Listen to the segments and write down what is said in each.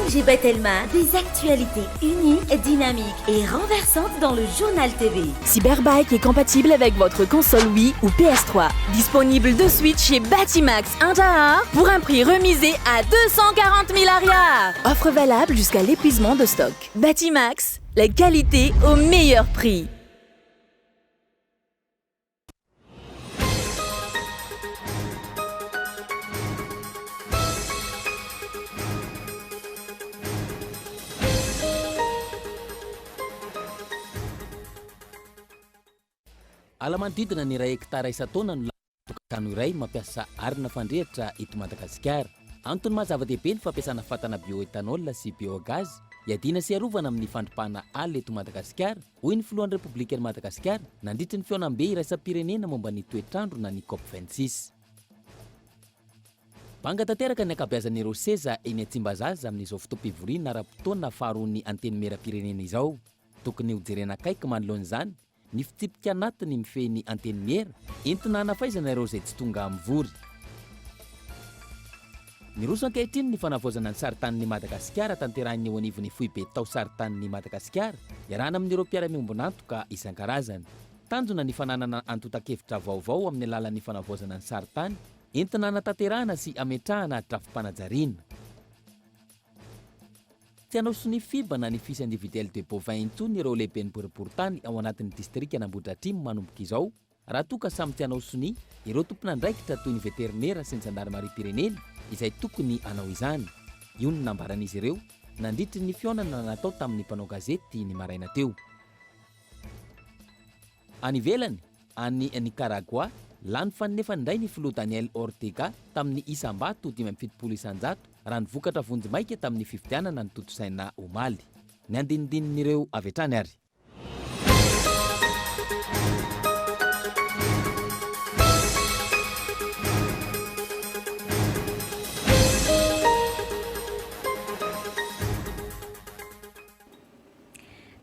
MG Batelma, des actualités uniques, dynamiques et renversantes dans le journal TV. Cyberbike est compatible avec votre console Wii ou PS3. Disponible de suite chez Batimax Inter pour un prix remisé à 240 000 arrières. Offre valable jusqu'à l'épuisement de stock. Batimax, la qualité au meilleur prix. Alamanodidina ny iray hektara isan-taona no tokantano iray mampiasa arina fandrehatra eto Madagasikara. Antony mazava-dehibe ny fampiasana fatana bioetanol sy biogaz iadina sy arovana amin'ny fandripahana ala eto Madagasikara. Hoy ny filohan'ny Repoblikan'i Madagasikara nandritra ny fihaonam-be iraisam-pirenena momba ny toetrandro na ny COP26. Banga tanteraka ny ankabeazan'ireo seza eny Tsimbazaza amin'izao fotoam-pivoriana ara-potoana faharoan'ny anteny mera-pirenena izao. Tokony ho jerena akaiky manoloan'izany ny fitsipika anatiny mifehy anteny miera entina hanafaizana ireo izay tsy tonga mivory. Miroso ankehitriny ny fanavaozana ny saritanin'ny Madagasikara tanterahan'ny eo anivon'ny foibe tao saritanin'ny Madagasikara iarahana amin'ireo mpiara-miombonantoka isan-karazany. Tanjona ny fananana antotan-kevitra vaovao amin'ny alalan'ny fanavaozana ny saritany entina hanatanterahana sy ametrahana drafim-panajariana. Tsy hanao sony fiba na ny fils individuel de bovin intsony ireo lehiben'ny boriboritany ao anatin'ny distrika Nambodratrimo manomboka izao. Raha toa ka samy tsy hanao sony ireo tompon'andraikitra toy ny veterinera sy ny jandarmarie-pirenena izay tokony hanao izany. Io no nambaran'izy ireo nandritry ny fionana natao tamin'ny mpanao gazety ny maraina teo. Any ivelany, any Nicaragua, lany fanefany indray ny filoha Daniel Ortega tamin'ny isam-bato 570 isan-jato raha nivokatra vonjy maika tamin'ny fifidianana ny toto-saina omaly. Ny andinidinin'ireo avy hatrany ary.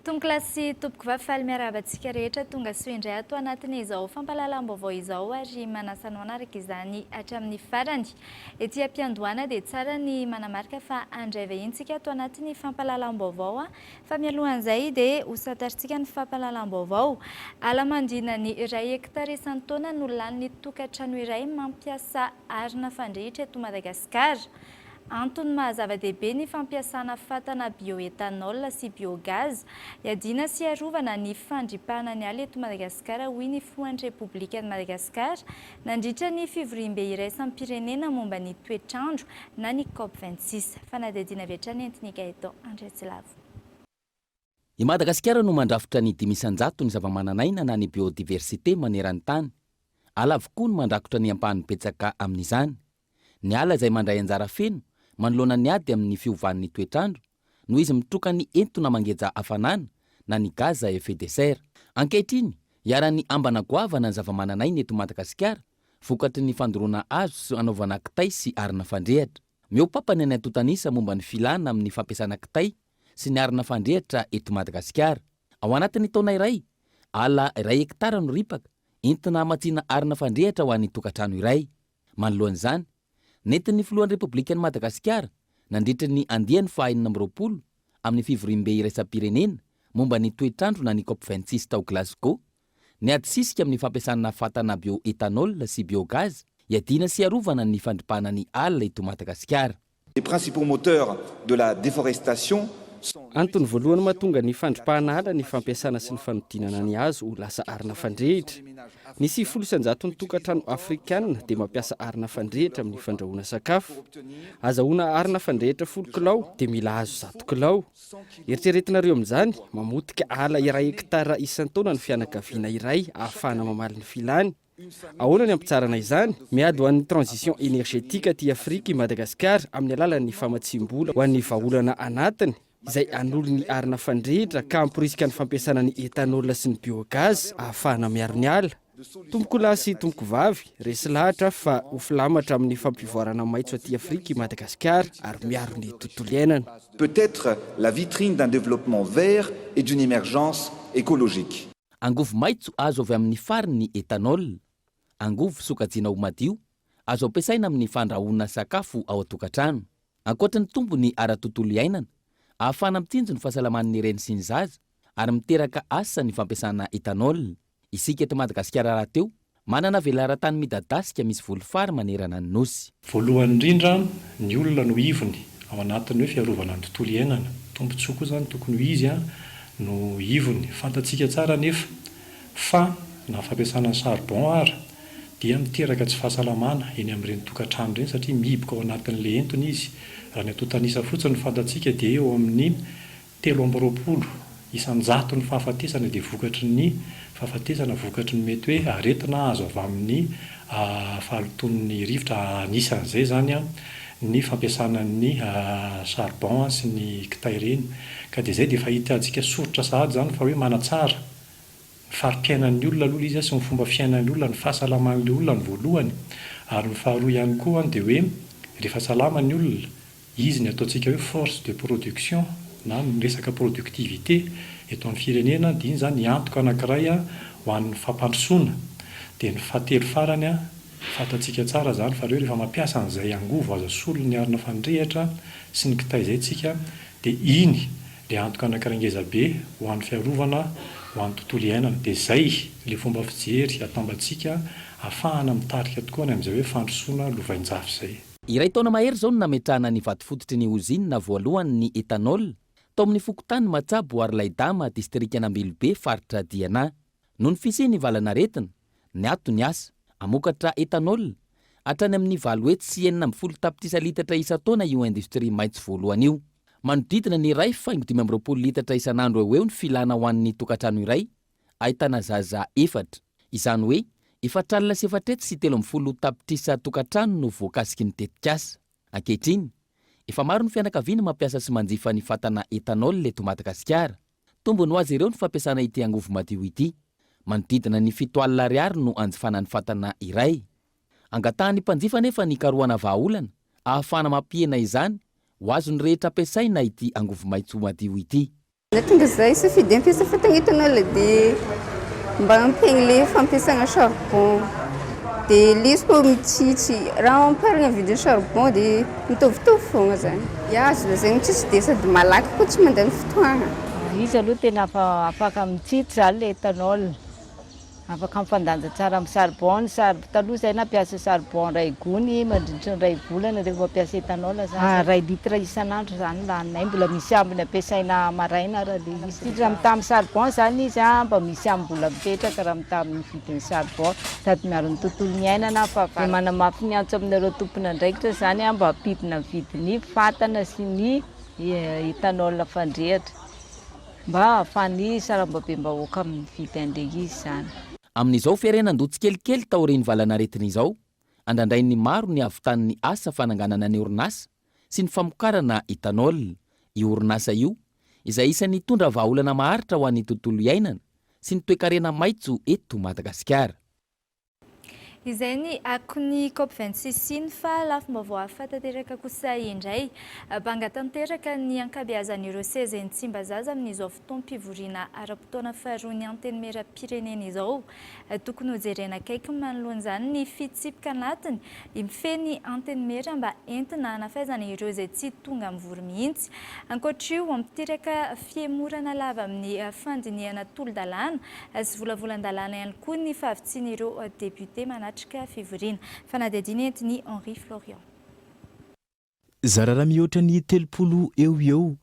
Tongolasy tompoko vafaly miarabantsika rehetra tonga soa indray ato anatin'izao fampahalalam-baovao izao ary manasa anao anaraka izany hatramin'ny farany. Ety ampiandohana dia tsara ny manamarika fa andray vahintsika ato anatin'ny fampahalalam-baovao fa mialohan'izay dia hosataritsika ny fampahalalam-baovao. Alamandina ny iray hektara isan-taona no lanin'ny tokantrano iray mampiasa arina fandrehitra eto Madagasikara. Antony mahazava-dehibe ny fampiasana fatana bioetanol sy biogaz iadina sy arovana ny fandripahana ny ala eto Madagasikara, hoy ny filohan'ny Repoblikan'i Madagasikara nandritra ny fivoriam-be iraisam-pirenena momba ny toetrandro na ny COP26. Fanadihadiana avy hatrany Antonika eto Andretsilavo. I Madagasikara no mandrafitra ny 500 isan-jato ny zavamananaina na ny biodiversité maneran-tany. Ala avokoa no mandrakotra ny ampahan'ny betsaka amin'izany. Ny ala izay mandray anjara feno manoloana ny ady amin'ny fiovan'ny toetrandro no izy mitroka ny entona mangeja hafanana na ny gaz à effet de serre. Ankehitriny, iara-ny ambana goavana ny zavamananaina eto Madagasikara, vokatry ny fandoroana azo sy anaovana kitay sy arina fandrehatra. Mihoapapany ny antotanisa momba ny filana amin'ny fampiasana kitay sy ny arina fandrehatra eto Madagasikara. Ao anatin'ny taona iray, ala iray hektara no ripaka entina hamatsiana arina fandrehatra ho an'ny tokantrano iray. Manoloan'izany, nentin'ny filohan'ny Repoblikan'i Madagasikara nandritra ny andiany faha-20 amin'ny fivoriam-be iraisam-pirenena momba ny toetrandro na ny COP26 tao Glasgow, ny ady sisika amin'ny fampiasana fatana bioetanol sy biogaz iadina sy arovana ny fandripahana ny ala eto Madagasikara. Les principaux moteurs de la déforestation. Antony voalohany mahatonga ny fandripahana ala ny fampiasana sy ny fanodinana ny hazo ho lasa arina fandrehitra. Ny 70 isan-jato ny tokantrano afrikanina dia mampiasa arina fandrehitra amin'ny fandrahoana sakafo. Azahoana arina fandrehitra 10 kilao dia mila hazo 100 kilao. Eritreretinareo amin'izany mamotika ala iray hektara isan-taona ny fianakaviana iray ahafahana mamaly ny filany. Ahoana ny ampitsarana izany? Miady ho an'ny transition énergétique aty Afrika i Madagasikara amin'ny alalan'ny famatsim-bola ho an'ny vahaolana anatiny izay anolo ny arina fandrehitra ka amporisika ny fampiasana ny etanol sy ny biogaz ahafahana miaro ny ala. Tompoko lahy sy tompoko vavy resy lahatra fa ho filamatra amin'ny fampivoarana maitso aty Afrika i Madagasikara ary miaro ny tontolo iainana. Peut-être la vitrine d'un développement vert et d'une émergence écologique. Angovo maitso azo avy amin'ny fariny etanol. Angovo sokajiana ho madio azo ampiasaina amin'ny fandrahoana sakafo ao an-tokantrano. Ankoatra ny tombony ara-tontolo iainana, ahafana mitsinjo ny fahasalaman'ny reny sy ny zaza ary miteraka asa ny fampiasana etanol. Isika eto Madagasikara raha teo manana velaran-tany midadasika misy volofary manerana ny nosy. Voalohany indrindra ny olona no ivony ao anatin'ny hoe fiarovana ny tontolo iainana. Tombontsoa koa zany tokony izy no ivony. Fantatsika tsara nefa fa na fampiasana ny charbon ary dia miteraka tsy fahasalamana eny amin'ireny tokantrano ireny satria mihiboka ao anatin'le entony izy. Raha ny atao tanisa fotsiny fantatsika dia eo amin'ny 320 isan-jato ny fahafatesana dia vokatry ny fahafatesana vokatry ny mety hoe aretina azo avy amin'ny fahaloton'ny rivotra. Anisan'izay zany ny fampiasana ny charbon sy ny kitay ireny. Ka dia izay dia fahitantsika soritra sahady zany fa hoe manatsara fari-piainan'ny olona aloha izy sy ny fomba fiainan'ny olona, ny fahasalaman'ilay olona ny voalohany. Ary ny faharoa ihany koa dia hoe rehefa salama ny olona, izy ny ataontsika hoe force de production na ny resaka productivité eto amin'ny firenena, dia iny zany antoka anankiray ho an'ny fampandrosoana. Dia ny fahatelo farany fantatsika tsara zany fa rehefa mampiasa an'izay angovo azo solony ny arina fandrehatra sy ny kitay izay tsika, dia iny le antoka anankiray ngeza be ho an'ny fiarovana ho an'ny tontolo iainana. Dia izay le fomba fijery atambatsika ahafahana mitarika tokoa ny amin'izay hoe fandrosoana lovain-jafy izay. Iray taona mahery zao no nametrahana ny vatifototry ny ozinina voalohany ny etanol tao amin'ny fokotany Matsabo ary Laidama distrika Anambilobe faritra Diana. Noho ny fisiany valanaretina, ny ato ny asa amokatra etanol hatrany amin'ny 9.90 tapitrisa litatra isa-taona io industria maitso voalohany io. Manodidina ny 1.520 litatra isan'andro eo ny filana ho an'ny tokantrano iray, ahitana zaza 4. Izany hoe efatralina sy efatretsy sy 30 tapitrisa tokantrano no voakasiky ny tetikasa. Ankehitriny, efa maro ny fianakaviana mampiasa sy manjifa ny fatana etanol eto Madagasikara. Tombony ho azy ireo ny fampiasana ity angovo madio ity. Manodidina ny 7 alina ariary no anjifana ny fatana iray. Angatahan'ny mpanjifa nefa ny karohana vahaolana ahafana mampihena izany ho azony rehetra ampiasaina ity angovo maitso madio ity. Tonga izay safidy ampiasa fatana etanol dia mba ampihegny le fampiasana charbon. Dia le izy koa mitsitsy raha amparina vidin'ny charbon dia mitovitovy foana zany. Azo lazaina mitsitsy dia sady malaky koa tsy mandany fotoana. Izy aloha tena afaka mitsitsy zany le etanol. Afaka mifandanja tsara amin'ny charbon. Taloha izay nampiasa charbon ray gony mandritra ny ray volana rehefa mampiasa etanol zany. Ray litra isan'andro zany laninay, mbola misy ambiny ampiasaina maraina raha le izy. Raha mitamin'ny charbon zany izy mba misy ambola mipetraka raha mitamin'ny vidin'ny charbon sady miaro ny tontolo iainana fa manamafy ny antso amin'ireo tompona ndraikitra zany mba hampidina vidin'ny fatana sy ny etanol fandrehatra mba ahafany sarambabem-bahoaka amin'ny vidy an'ilay izy zany. Amin'izao fiarenan-dotsy kelikely taoriany valanaretina izao, andandrain'ny maro ny avitan'ny asa fananganana ny orinasa sy ny famokarana etanol. Io orinasa io izay isan'ny tondra vahaolana maharitra ho an'ny tontolo iainana sy ny toe-karena maitso eto Madagasikara. Izay ny akony COP26 iny fa lafim-baovao hafa tanteraka kosa indray. Banga tanteraka ny ankabeazan'ireo seza ny Tsimbazaza amin'izao fotoam-pivoriana ara-potoana faharoa ny anteny meram-pirenena izao. Tokony ho jerena akaiky manoloan'izany ny fitsipika anatiny mifeny anteny mera mba entina hanafaizana ireo izay tsy tonga mivory mihitsy. Ankoatr'io ampitiraka fiemorana lava amin'ny fandinihana tolo-dalàna sy volavolan-dalàna ihany koa ny fahavitsin'ireo député fivoriana. Fanadihadiana entiny Henri Florian. Zarara mihoatra ny 30 eo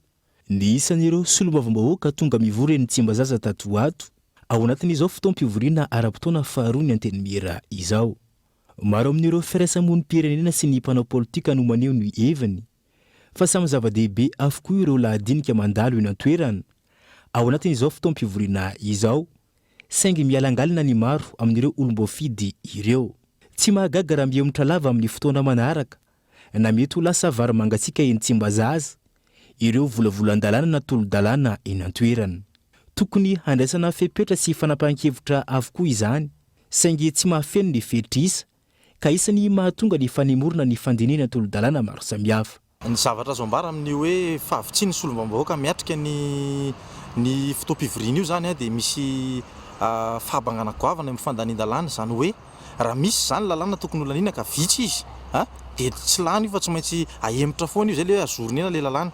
ny isan'ireo solombavambahoaka tonga mivory eny Tsimbazaza tato ato ao anatin'izao fotoam-pivoriana ara-potoana faharoa ny anteny mera izao. Maro amin'ireo firaisamonim-pirenena sy ny mpanao politika no maneho ny heviny fa samy zava-dehibe avokoa ireo lahadinika mandalo eny an-toerana ao anatin'izao fotoam-pivoriana izao. Saingy mialangalina ny maro amin'ireo olomboafidy ireo. Tsy mahagaga raha mihomitra lava amin'ny fotoana manaraka na mety ho lasa vary mangatsiaka eny Tsimbazaza ireo volavolan-dalàna na tolo-dalàna eny an-toerana. Tokony handraisana fepetra sy fanapahan-kevitra avokoa izany, saingy tsy mahafeno ny fetrisa ka isany mahatonga ny fanemorona ny fandinihana tolo-dalàna maro samihafa. Ny zavatra azo ambara amin'ny hoe fahavitsiny solombavambahoaka miatrika ny fotoam-pivoriana io zany dia misy fahabangana goavana amin'ny fandanian-dalàna, zany hoe raha misy zany lalàna tokony olaniana ka vitsy izy dia tsy lany io fa tsy maintsy ahemitra foana io zay le azorony ena le lalàna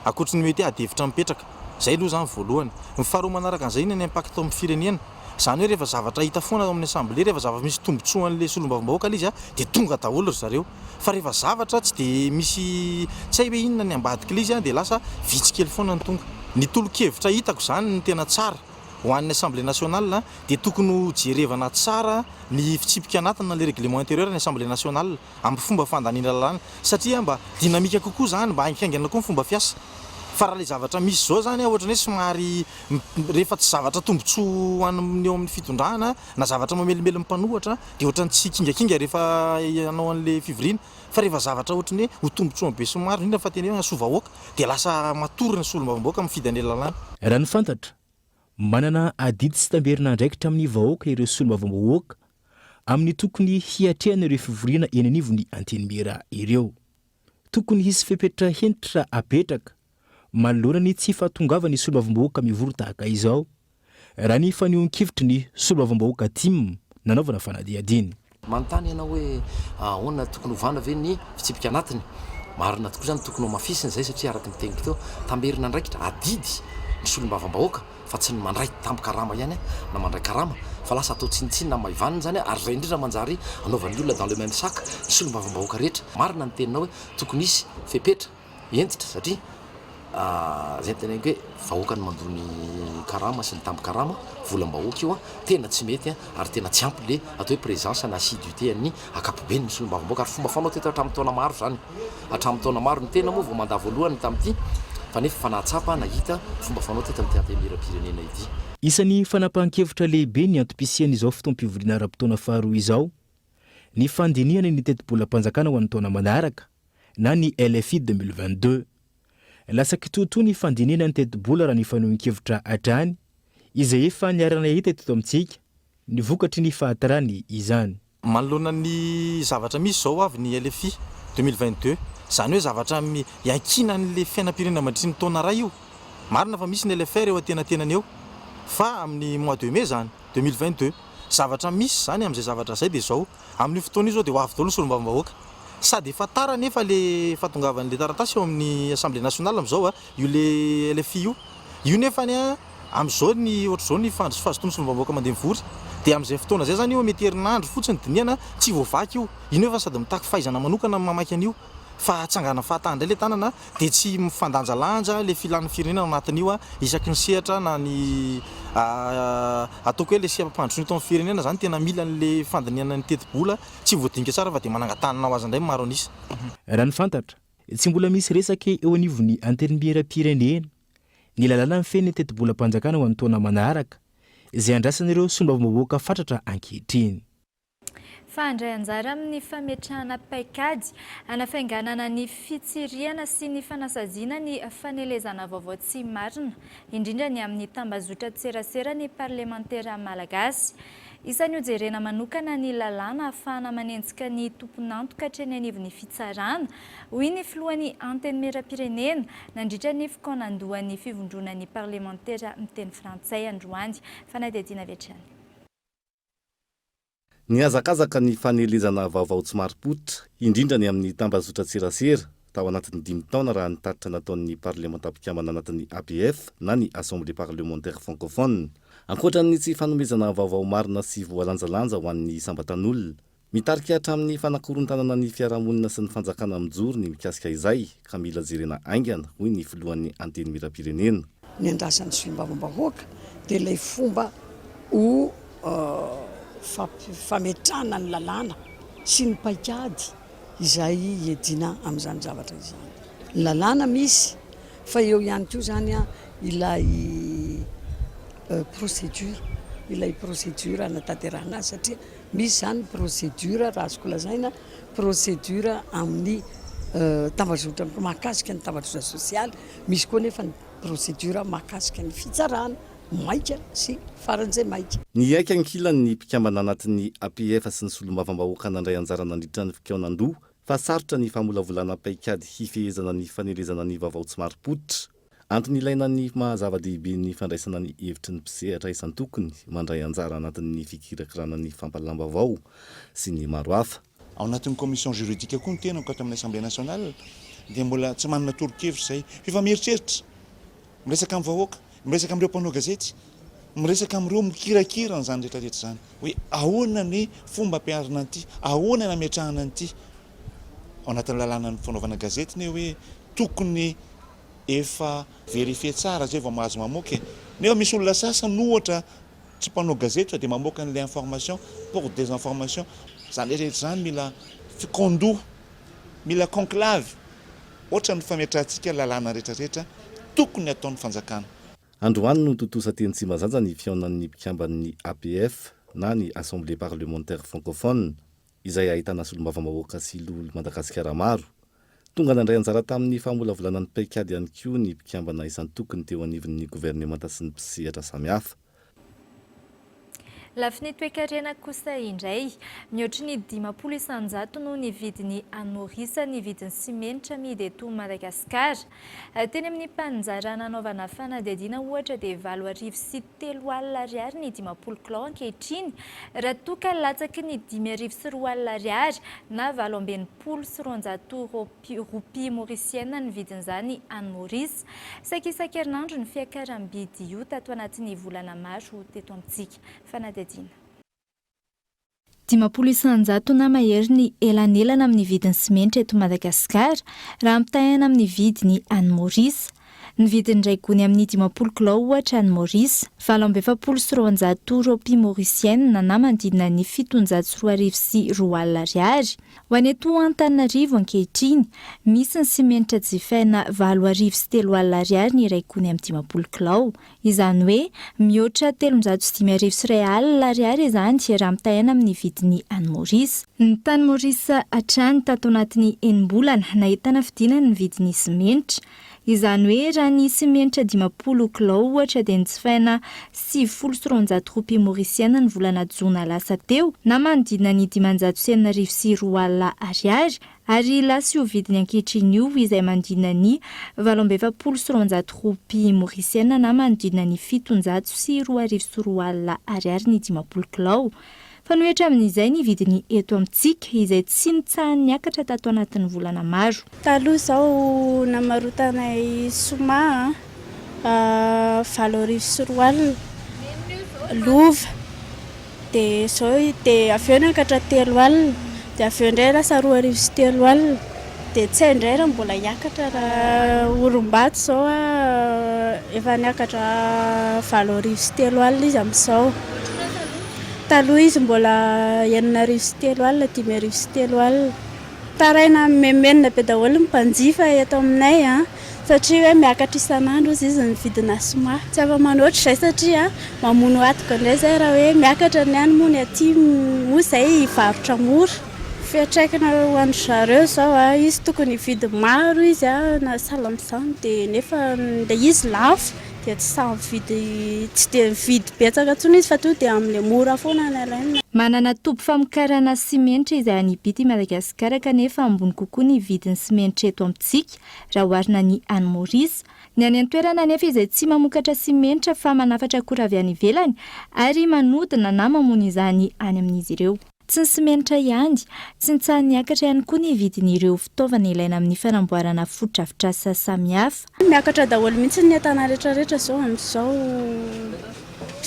akoatra ny mety adevitra mipetraka zay aloha zany voalohany mifaharoa manaraka an'izay iny ny impacte amin'ny firenena zany hoe rehefa zavatra hita foana ao amin'ny assemblée rehefa zavatra misy tombotsoan'le solombavambahoaka izy dia tonga daholo ry zareo fa rehefa zavatra tsy dia misy tsy hay hoe inona ny ambadika le izy dia lasa vitsikely foana ny tonga ny tolo-kevitra hitako zany ny tena tsara ho an'ny assemblée nationale dia tokony ho jerevana tsara ny fitsipika anatiny na le règlement intérieur ny assemblée nationale amin'ny fomba fandaniana lalàna satria mba dinamika kokoa zany mba haingaingana koa ny fomba fiasa fa raha le zavatra misy zao zany ohatrany hoe somary rehefa tsy zavatra tombotsoa eo amin'ny fitondrana na zavatra mamelimely mpanohatra dia ohatrany tsy kingakinga rehefa anao an'le fivoriana fa rehefa zavatra ohatrany hoe ho tombotsoa be somary indrindra fa tena hoe asovahoaka dia lasa matorina sy olombavambahoaka amin'ny fidany lalàna raha ny fantatra manana adidy sy tamberina andraikitra amin'ny vahoaka ireo solombavambahoaka amin'ny tokony hiatrehana ireo fivoriana eny anivony Antenimera ireo tokony hisy fepetra hentitra apetraka manoloana ny tsy fahatongavana ny solombavambahoaka mivory tahaka izao raha ny fanehoan-kevitry ny solombavambahoaka tim nanaovana fanadihadiny manontany ianao hoe ahoana tokony hovana ve ny fitsipika anatiny marina tokoa zany tokony ho mafisiny zay satria araka ny teniko teo tamberina andraikitra adidy ny solombavambahoaka fa tsy ny mandray tampikarama ihany na mandray karama fa lasa atao tsinitsiny na maivaniny zany ary zay indrindra manjary anaovan'ny olona dans le même sac ny solombavambahoaka rehetra marina ny teninao hoe tokony isy fepetra entitra satria zay teneniko hoe vahoaka ny mandony karama sy ny tampikarama volam-bahoaka io tena tsy mety ary tena tsy ampy le atao hoe présence na assiduité amin'ny akapobe ny solombavambahoaka ary fomba fanao teto hatramin'ny taona maro zany hatramin'ny taona maro ny tena moa vao mandaa voalohany tamin'ity fa nefa fanahtsapa nahita fomba fanao teto amin'ny Antenimera-pirenena ity isan'ny fanapahan-kevitra lehibe ny antopisian'izao fotoam-pivoriana ara-potoana faharoa izao ny fandinihana ny teti-bolam-panjakana ho an'ny taona manaraka na ny LFI 2022 lasa kitotoa ny fandinihana ny teti-bola raha ny fanehoan-kevitra hatrany izay efa niarana hita teto amintsika ny vokatry ny fahatarany izany manoloana ny zavatra misy zao avy ny LFI 2022 zany hoe zavatra iankina n'le fiainam-pirenena mandritry ny taona ray io marina fa misy ny LFR eo atenatenany eo fa amin'ny mois de mai zany 2022 zavatra misy zany amin'izay zavatra zay dia zao amin'ny fotoana io zao dia ho avy daholo ny solombavambahoaka sady efa tara nefa le fahatongavan'le taratasy eo amin'ny assemblée nationale amin'izao io le LFI io nefany amin'izao ny ohatr'izao ny fahazotoany solombavambahoaka mandeha mivory dia amin'izay fotoana zay zany io mety herinandro fotsiny diniana tsy voavaky io io nefa sady mitaky fahaizana manokana mamaky an'io fa tsangana fahatandray le tanana dia tsy mifandanjalanja le filan'ny firenena anatin'io isaky ny sehatra na ny ataoko hoe le seham-pandrosoana eto amin'ny firenena zany tena mila n'le fandiniana ny teti-bola tsy voadinika tsara fa dia manangatanana ho azy indray maro an'isa raha ny fantatra tsy mbola misy resaka eo anivony Antenimera-pirenena ny lalàna mifeny teti-bolam-panjakana ho an'ny taona manaraka izay andrasan'ireo solombavambahoaka fatratra ankehitriny Fandray anjara amin'ny fametrahana paikady anafainganana ny fitsiriana sy ny fanasaziana ny fanelezana vaovao tsy marina indrindra ny amin'ny tambazotra tserasera ny parlementaire malagasy isan'ny hojerena manokana ny lalàna ahafahana manenjika ny tompon'antoka hatreny anivon'ny fitsarana hoy ny filohan'ny Antenimera-pirenena nandritra ny fikonandohan'ny fivondrona ny parlementaire miteny frantsay androany fanadihadiana vetrany ny azakazaka ny fanelezana vaovao tsy maripotra indrindra ny amin'ny tambazotra tserasera tao anatin'ny 5 taona raha nitaritra nataon'ny parlementampikambana anatin'ny APF na ny assemblée parlementaire francophone ankoatra ny tsy fanomezana vaovao marina sy voalanjalanja ho an'ny sambatan'olona mitarika hatramin'ny fanakorontanana ny fiarahamonina sy ny fanjakana mijoro ny mikasika izay ka mila jerena aingana hoy ny filohan'ny Antenimera-pirenena ny andrasan'ny solombavambahoaka dia ilay fomba ho fametrahana ny lalàna sy ny paikady izay edina amin'izany zavatra izany ny lalàna misy fa eo ihany koa zany ilay procédure anatanterahana azy satria misy zany procédure raha azoko lazaina procédure amin'ny tambazotra mahakasika ny tambazotra sosialy misy koa nefa ny procédure mahakasika ny fitsarana maika sy faran'izay maika ny aika ankilan'ny mpikambana anatin'ny APF sy ny solombavambahoaka nandray anjara nandritra ny fikaonandoha fa sarotra ny famolavolana paikady hifehezana ny fanelezana ny vaovao tsy maripotra antony ilaina ny mahazava-dehibe ny fandraisana ny hevitry ny mpisehatra isan-tokony mandray anjara anatin'ny fikirakirana ny fampalalam-baovao sy ny maro hafa ao anatin'ny commission juridique koa ny tenako ato amin'ny assemblée nationale dia mbola tsy manana toro-kevitra zay fa mieritreritra miresaka amin'ny vahoaka miresaka amin'ireo mpanao gazety miresaka amin'ireo mikirakira n'izany rehetrarehetra zany hoe ahoana ny fomba ampiarina an'ity ahoana ny ametrahana an'ity ao anatin'ny lalàna ny fanaovana gazety ny hoe tokony efa vérifie tsara zay vao mahazo mamoaka nefa misy olona sasany ohatra tsy mpanao gazety fa dia mamoaka n'ilay information pour des informations zany rehetrarehetra zany mila fikondoha mila conclave ohatra ny fametrahantsika lalàna rehetrarehetra tokony ataon'ny fanjakana. Androany no totosa teny tsy mazanja ny fiaonan'ny mpikamban'ny APF na ny Assemblée parlementaire francophone izay ahitana solombavambahoaka sy lolo Madagasikara maro. Tonga nandray anjara tamin'ny famolavolanan'ny paikady ihany koa ny mpikambana isan'ny tokony teo anivon'ny gouvernemanta sy ny mpisehatra samihafa. Lafiny toe-karena kosa indray mihoatra ny 500 no ny vidiny anorisa ny vidiny simenitra midy eto Madagasikara. Teny amin'ny mpanjara nanaovana fanadihadiana ohatra dia 7,3 ariary ny 50 kilao ankehitriny raha toa ka latsaky ny 5,4 ariary na 7,400 ropia maorisiana ny vidin'izany anorisa. Sakisakerinandro ny fiakaram-bidy io tato anatin'ny volana maro teto amintsika. Fanadihadiana. 500 na mahery ny elanelana amin'ny vidiny simenitra eto Madagasikara raha ampitahaina amin'ny vidiny any Maurice. Ny vidiny iray gony amin'ny 50 kilao ohatra any Maurice, 7,400 ropia maorisiana na manodidina ny 704 ariary. Ho aneto Antananarivo ankehitriny, misy ny simenitra jifaina 4,3 ariary ny iray gony amin'ny 50 kilao. Izany hoe mihoatra 305 ariary izany raha ampitahaina amin'ny vidiny any Maurice. Ny tany Maurice hatrany tato anatin'ny enim-bolana nahitana fidinana ny vidiny simenitra. Izany hoe raha ny simenitra 50 kilao ohatra dia jifaina 7,400 ropia maorisiana ny volana Jona lasa teo na manodidina ny 594 ariary ary lasa io vidiny ankehitriny io izay manodidina ny 7,400 ropia maorisiana na manodidina ny 704 ariary ny 50 kilao. Fanohitra amin'izay ny vidiny eto amintsika izay tsy nitsahan'ny niakatra tato anatin'ny volana maro. Taloha izao namarotanay soma 7,4 lova dia izao dia avy eo niakatra 3 alina dia avy eo indray lasa 2,3 alina dia tsy indray raha mbola hiakatra raha Orimbato izao efa niakatra 7,3 alina izy amin'izao. Taloha izy mbola 4,3 alina 5,3 alina. Taraina memenina be daholo ny mpanjifa eto aminay satria hoe miakatra isan'andro izy ny vidina soma. Tsy afa-manoatra izay satria mamono atoka indray zay raha hoe miakatra ny any moa ny aty moa izay varotra mora. Fiantraikana ho an'ny zareo izao izy tokony vidy maro izy na sahala amin'izany dia nefa ilay izy lafo. Tsy dia vidy betsaka intsony izy fa tonga dia amin'ilay mora foana ny alaina. Manana topo famokarana simenitra izay an'Ibity Madagasikara kanefa ambony kokoa ny vidiny simenitra eto amintsika raha oharina ny any Maurice. Ny any an-toerana nefa izay tsy mamokatra simenitra fa manafatra akora avy any ivelany ary manodina na mamono izany any amin'izy ireo. Tsy ny simenitra ihany, tsy nitsahan'ny niakatra ihany koa ny vidin'ireo fitaovana ilaina amin'ny fanamboarana foto-drafitrasa samihafa. Miakatra daholo mihitsy ny entana rehetrarehetra izao amin'izao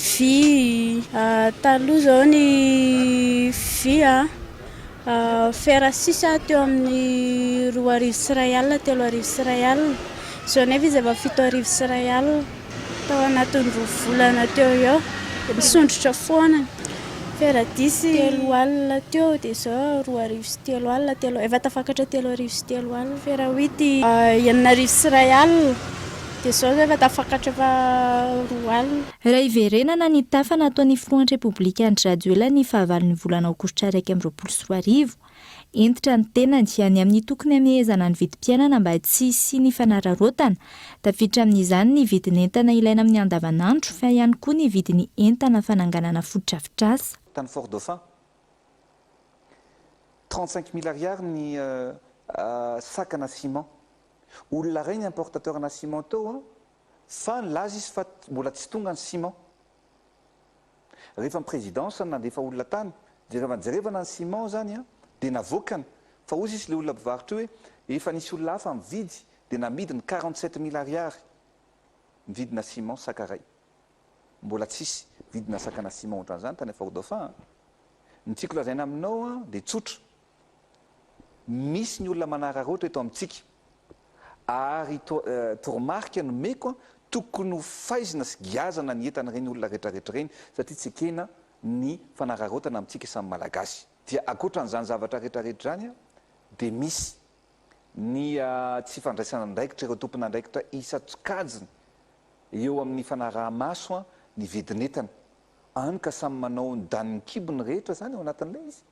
vy taloha izao ny vy fer 6 teo amin'ny 2,3 alina 3,3 alina. Izao nefa izy efa 7,3 alina tao anatin'ny 2 volana teo eo misondrotra foana. Fer 10 alina teo dia izao 2,3 alina efa tafakatra 3,3 alina. Fer 8 4,3 alina dia izao efa tafakatra fa 2 alina. Raha iverenana ny tafa nataon'ny filohan'ny Repoblika Andry Rajoelina ny fahavalon'ny volana aogositra 2024. Entitra ny tenany any amin'ny tokony hamehezana ny vidim-piainana mba tsy hisy ny fanararaotana. Tafiditra amin'izany ny vidiny entana ilaina amin'ny andavanandro fa ihany koa ny vidiny entana fananganana foto-drafitrasa. Tany Fort Dauphin 35 000 ariary ny sakana ciment. Olona ray ny importateur na ciment teo fa laza izy fa mbola tsy tonga ny ciment. Rehefa ny présidence nandefa olona tany jerevana ny ciment zany dia navokany fa ozy izy le olona mpivarotra hoe efa nisy olona hafa mividy dia namidiny 47 000 ariary mividina ciment sakaray mbola tsisy vidina sakana ciment ohatran'izany tany efa ho dauphin ny tiako lazaina aminao dia tsotra misy ny olona manararoatra eto amintsika ary toromarika nomeko tokony ho faizina sy giazana ny entana reny olona rehetrarehetra reny satria tsy ekena ny fanararotana amintsika samy malagasy dia akoatran'izany zavatra rehetrarehetra zany dia misy ny tsy fandraisana ndraikitra ireo tompona ndraikitra isatsokajiny eo amin'ny fanaraha-maso ny vidinetana any ka samy manao ny daniny kibony rehetra zany ao anatin'ilay izy.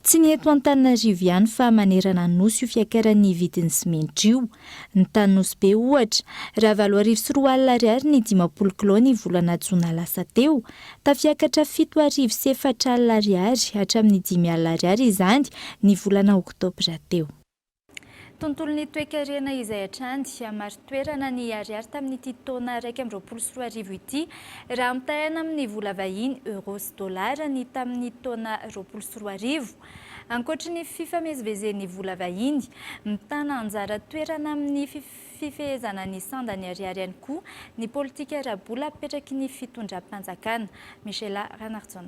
Tsy ny eto Antananarivo ihany fa manerana ny nosy io fiakaran'ny vidin'ny simenitra io. Ny Tanosy be ohatra, raha 7,4 ariary ny 10 kilao ny volana Jona lasa teo, tafiakatra 7,4 ariary hatramin'ny 10 ariary izany ny volana Oktobra teo. Tontolon'ny toe-karena izay atrandy maro toerana ny ariary tamin'ity taona 2024 ity raha mitahana amin'ny vola vahiny euro sy dolara ny tamin'ny taona 2024. Ankoatra ny fifamezivezen'ny vola vahiny, mitana anjara toerana amin'ny fifehezana ny sandany ariary ihany koa ny politika ara-bola apetraky ny fitondram-panjakana. Michela Ranardson.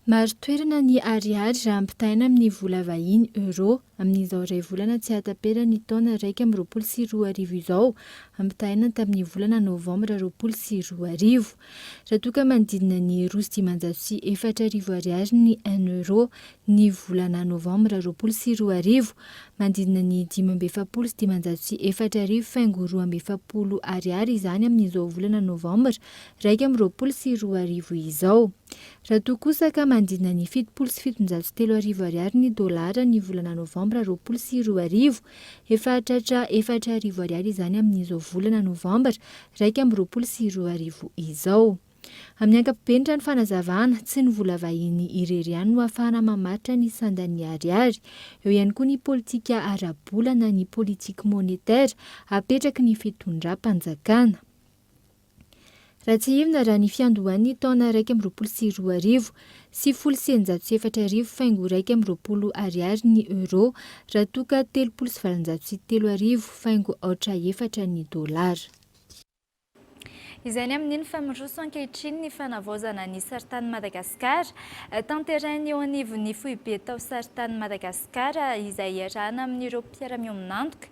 Maro toerana ny ariary raha ampitaina amin'ny vola vahiny euro amin'izao iray volana tsy hatapera ny taona 2024 izao ampitaina tamin'ny volana novambra 2024. Raha toka manodidina ny 2,4 ariary ny 1 euro ny volana novambra 2024, manodidina ny 5,704 faingo 2,70 ariary izany amin'izao volana novambra 2024 izao. Raha toa kosa ka manodidina ny 7,703 ariary ny dolara ny volana novambra 2024, efa tratra 4 ariary izany amin'izao volana novambra 2024 izao. Amin'ny ankapobeny ny fanazavana tsy ny vola vahiny irery ihany no ahafahana mamaritra ny sandan'ny ariary, eo ihany koa ny politika ara-bola na ny politika monetaire apetraky ny fitondram-panjakana. Raha tsy ivona raha ny fiandohan'ny taona 2024 sy 904 faingo 120 ariary ny euro raha toka 7,703 faingo 4 ny dolara. Izany amin'iny famindroso ankehitriny ny fanavaozana ny saritany Madagasikara, tanterainy eo anivon'ny foibe tao saritany Madagasikara izay iarahana amin'ireo mpiara-miominantoka,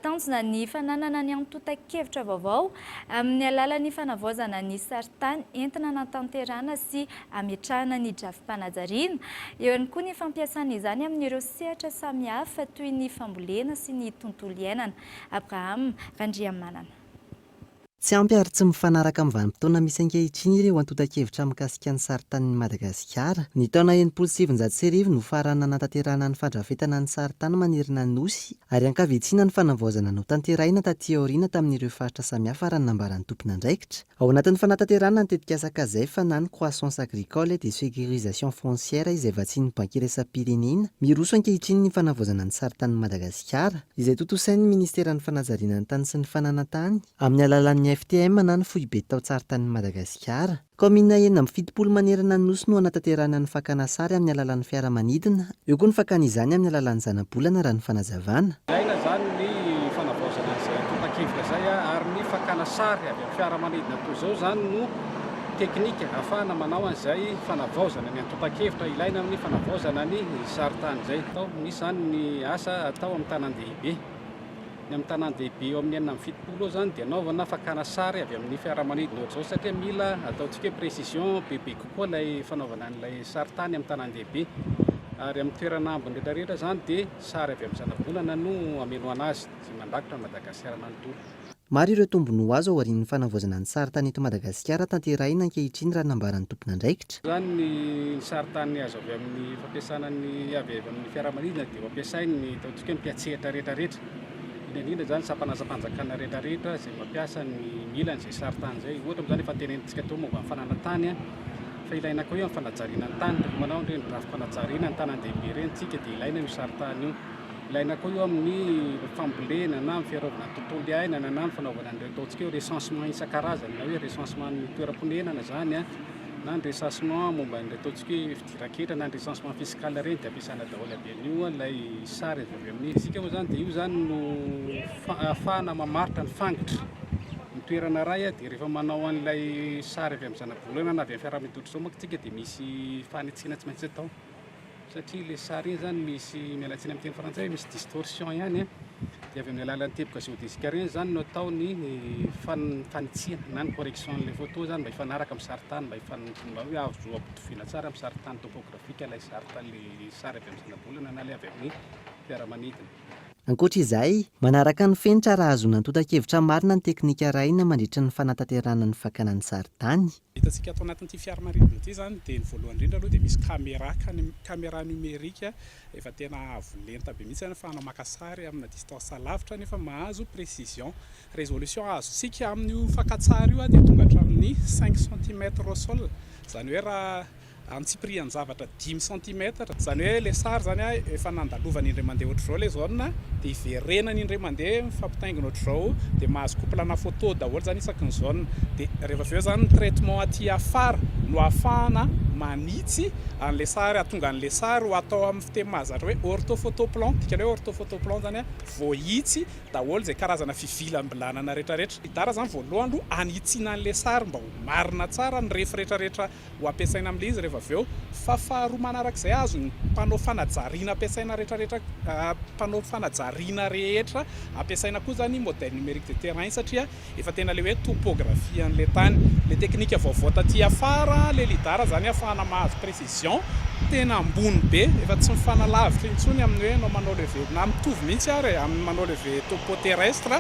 tanjona ny fananana ny antotan-kevitra vaovao amin'ny alalan'ny fanavaozana ny saritany entina natanterana sy ametrahana ny drafi-panajariana, eo ihany koa ny fampiasana izany amin'ireo sehatra samihafa toy ny fambolena sy ny tontolo iainana. Abraham Randriamanana. Tsy ampy ary tsy mifanaraka amin'ny vanim-potoana misy ankehitriny ireo antotan-kevitra mikasika ny saritany Madagasikara. Ny taona 1970 no farana natanterahana ny fandrafetana ny saritany manerana ny nosy, ary ankavitsina ny fanavaozana no tanteraina taty aoriana tamin'ireo faritra samihafa raha ny nambaran'ny tompona andraikitra. Ao anatin'ny fanatanterahana ny tetikasa kazefa na ny croissance agricole et de sécurisation foncière izay vatsian'ny banky iraisam-pirenena, miroso ankehitriny ny fanavaozana ny saritany Madagasikara, izay totosain'ny ministeran'ny fanajariana ny tany sy ny fananantany amin'ny alalan'ny FTM na ny foibe tao saritany Madagasikara. Komina enina amin'ny 70 manerana ny nosy no anatanterahana ny fakana sary amin'ny alalan'ny fiaramanidina, eo koa ny fakana izany amin'ny alalan'ny zana-bolana raha ny fanazavana. Ilaina zany ny fanavaozana izay antotan-kevitra izay ary ny fakana sary avy amin'ny fiaramanidina toy izao zany no teknika ahafahana manao an'izay fanavaozana ny antotan-kevitra ilaina amin'ny fanavaozana ny saritany izay. Misy zany ny asa atao amin'ny tanan-dehibe. Ny amin'ny tanan-dehibe eo amin'ny 7 zany dia anaovana fakana sary avy amin'ny fiaramanidina ohatr'izao satria mila ataontsika précision bebe kokoa ilay fanaovana an'ilay saritany amin'ny tanan-dehibe. Ary amin'ny toerana ambony rehetrarehetra zany dia sary avy amin'ny zana-bolana no ameno anazy sy mandrakotra Madagasikara manontolo. Maro ireo tombony ho azo ao aorian'ny fanavaozana ny saritany eto Madagasikara tanterahina ankehitriny raha nambaran'ny tompona andraikitra. Zany ny saritany azo avy amin'ny fampiasana ny avy amin'ny fiaramanidina dia fampiasainy ny ataontsika ny mpiatsehatra rehetrarehetra. Indrindra zany sampanaza-panjakana rehetrarehetra izay mampiasa ny milan'izay saritany izay. Ohatra amin'izany efa tenenitsika teo momba ny fananantany, fa ilaina koa io amin'ny fanajariana ny tany. Manao ireny drafi-panajariana ny tanan-dehibe ireny tsika dia ilaina io saritany io. Ilaina koa io amin'ny fambolena na amin'ny fiarovana ny tontolo iainana na amin'ny fanaovana an'ireo ataontsika hoe recensement isan-karazany na hoe recensement ny toeram-ponenana zany na ny recensement momba ny ataontsika hoe fidiran-kira na ny recensement fiscal reny dia ampiasana daholo aby an'io ilay sary avy amin'ny isika moa zany dia io zany no ahafahana mamaritra ny fangitra ny toerana ray dia rehefa manao an'ilay sary avy amin'ny zanabolana na avy amin'ny fiaraha-mitondrana izao manko tsika dia misy fanitsina tsy maintsy atao satria ilay sary iny zany misy mialatsiny amin'ny teny frantsay hoe misy distorsion ihany dia avy amin'ny alalan'ny teboka géodésika reny zany no atao ny fanitsihana na ny correction n'ilay photo zany mba hifanaraka amin'ny saritany mba hoe azo ampitoviana tsara amin'ny saritany topografika ilay saritany ilay sary avy amin'ny zanabolana na ilay avy amin'ny fiaramanidina. Ankoatra izay, manaraka ny fenitra raha azo nantotan-kevitra marina ny teknika raina mandritra ny fanatanterahana ny fakana ny saritany. Hitantsika ato anatin'ity fiaramanidina ity zany dia ny voalohany indrindra aloha dia misy caméra numérika efa tena avo lenta be mihitsy ahafahana maka sary amina distance lavitra nefa mahazo précision. Résolution azontsika amin'io fakan-tsary io dia tonga hatramin'ny 5 cm au sol. Zany hoe raha antsiprian'ny zavatra 10 cm zany hoe ilay sary zany efa nandalovany indray mandeha ohatr'izao ilay zone dia iverenany indray mandeha mifampitaingina ohatr'izao dia mahazo couplana photo daholo zany isaky ny zone. Dia rehefa avy eo zany ny traitement aty afara no ahafahana manitsy an'ilay sary atonga an'ilay sary ho atao amin'ny fiteny mahazatra hoe orthophotoplan. Dikany hoe orthophotoplan zany voahitsy daholo izay karazana fivilam-bilanana rehetrarehetra. Idara zany voalohany aloha anitsiana an'ilay sary mba ho marina tsara ny refy rehetrarehetra ho ampiasaina amin'ilay izy rehefa avy eo. Fa faharoa manarak'izay azo ny mpanao fanajariana ampiasaina rehetrarehetra mpanao fanajariana rehetra ampiasaina koa zany modèle numérique de terrain satria efa tena le hoe topographie an'ilay tany. Le teknika vaovao taty afara le lidara zany ahafahana mahazo précision tena ambony be efa tsy mifanalavitra intsony amin'ny hoe anao manao leve na mitovy mihitsy ary amin'ny manao leve topo terrestre.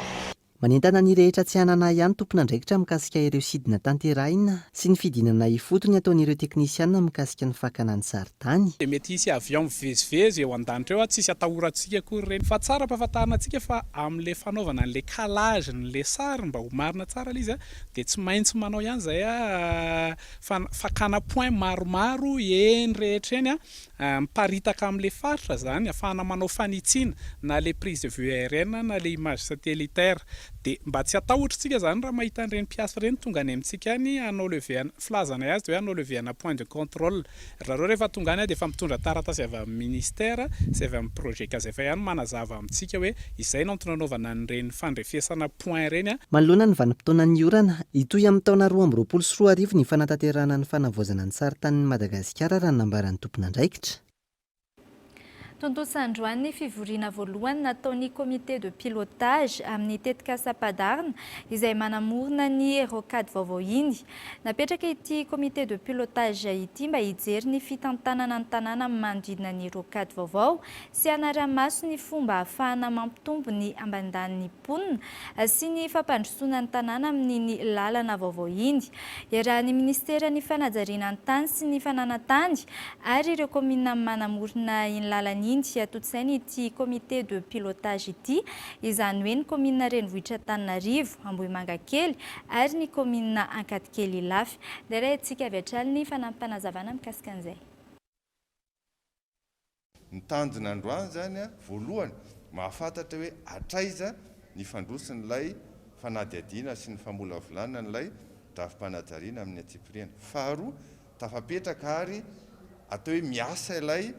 Manentana ny rehetra tsy hanana ihany tompona andraikitra mikasika ireo sidina tanterahina sy ny fidinana ifotony ataon'ireo teknisianina mikasika ny fakana ny saritany. Dia mety hisy avion mivezivezy eo an-danitra eo tsisy atahorantsika akory reny. Fa tsara ampahafantarina antsika fa amin'ilay fanaovana an'ilay calage n'ilay sary mba ho marina tsara ilay izy dia tsy maintsy manao ihany izay fakana point maromaro eny rehetra eny miparitaka amin'ilay faritra zany ahafahana manao fanitsiana na le prise de vue aérienne na le image satellitaire. Dia mba tsy atahotritsika zany raha mahita an'ireny mpiasa ireny tonga any amintsika any anao leviana filazana azy dia hoe anao leviana point de contrôle. Raha rehefa tonga any dia efa mitondra taratasy avy amin'ny ministère sy avy amin'ny projet kazefa ihany manazava amintsika hoe izay no antonanaovana an'ireny fandrefesana point ireny. Manoloana ny vanim-potoanan'ny orana, hitoy amin'ny taona 2024 ny fanatanterahana ny fanavoazana ny saritanin'i Madagasikara raha nambaran'ny tompona andraikitra. Tontosan-droany fivoriana voalohany nataon'ny comité de pilotage amin'ny tetika Sapadarna izay manamorona ny rocade vaovao iny. Napetraka ity comité de pilotage ity mba hijery ny fitantanana ny tanàna manodidina ny rocade vaovao sy hanaramaso ny fomba ahafahana mampitombo ny ambandan'ny mponina sy ny fampandrosoana ny tanàna amin'ny lalana vaovao iny. Iarahan'ny ministera ny fanajariana ny tany sy ny fananantany ary ireo komina manamorona iny lalana iny atotsainy ity comité de pilotage ity izany hoe ny komina renivohitra Antananarivo, Ambohimangakely ary ny komina Ankadikely Ilafy. Dia raha antsika avy hatrany ny fanampanazavana mikasika an'izay. Ny tanjona androany zany voalohany mahafantatra hoe atraiza ny fandrosin'ilay fanadiadiana sy ny famolavolana n'ilay drafim-panajariana amin'ny atsipiriana. Faharoa tafapetraka ary atao hoe miasa ilay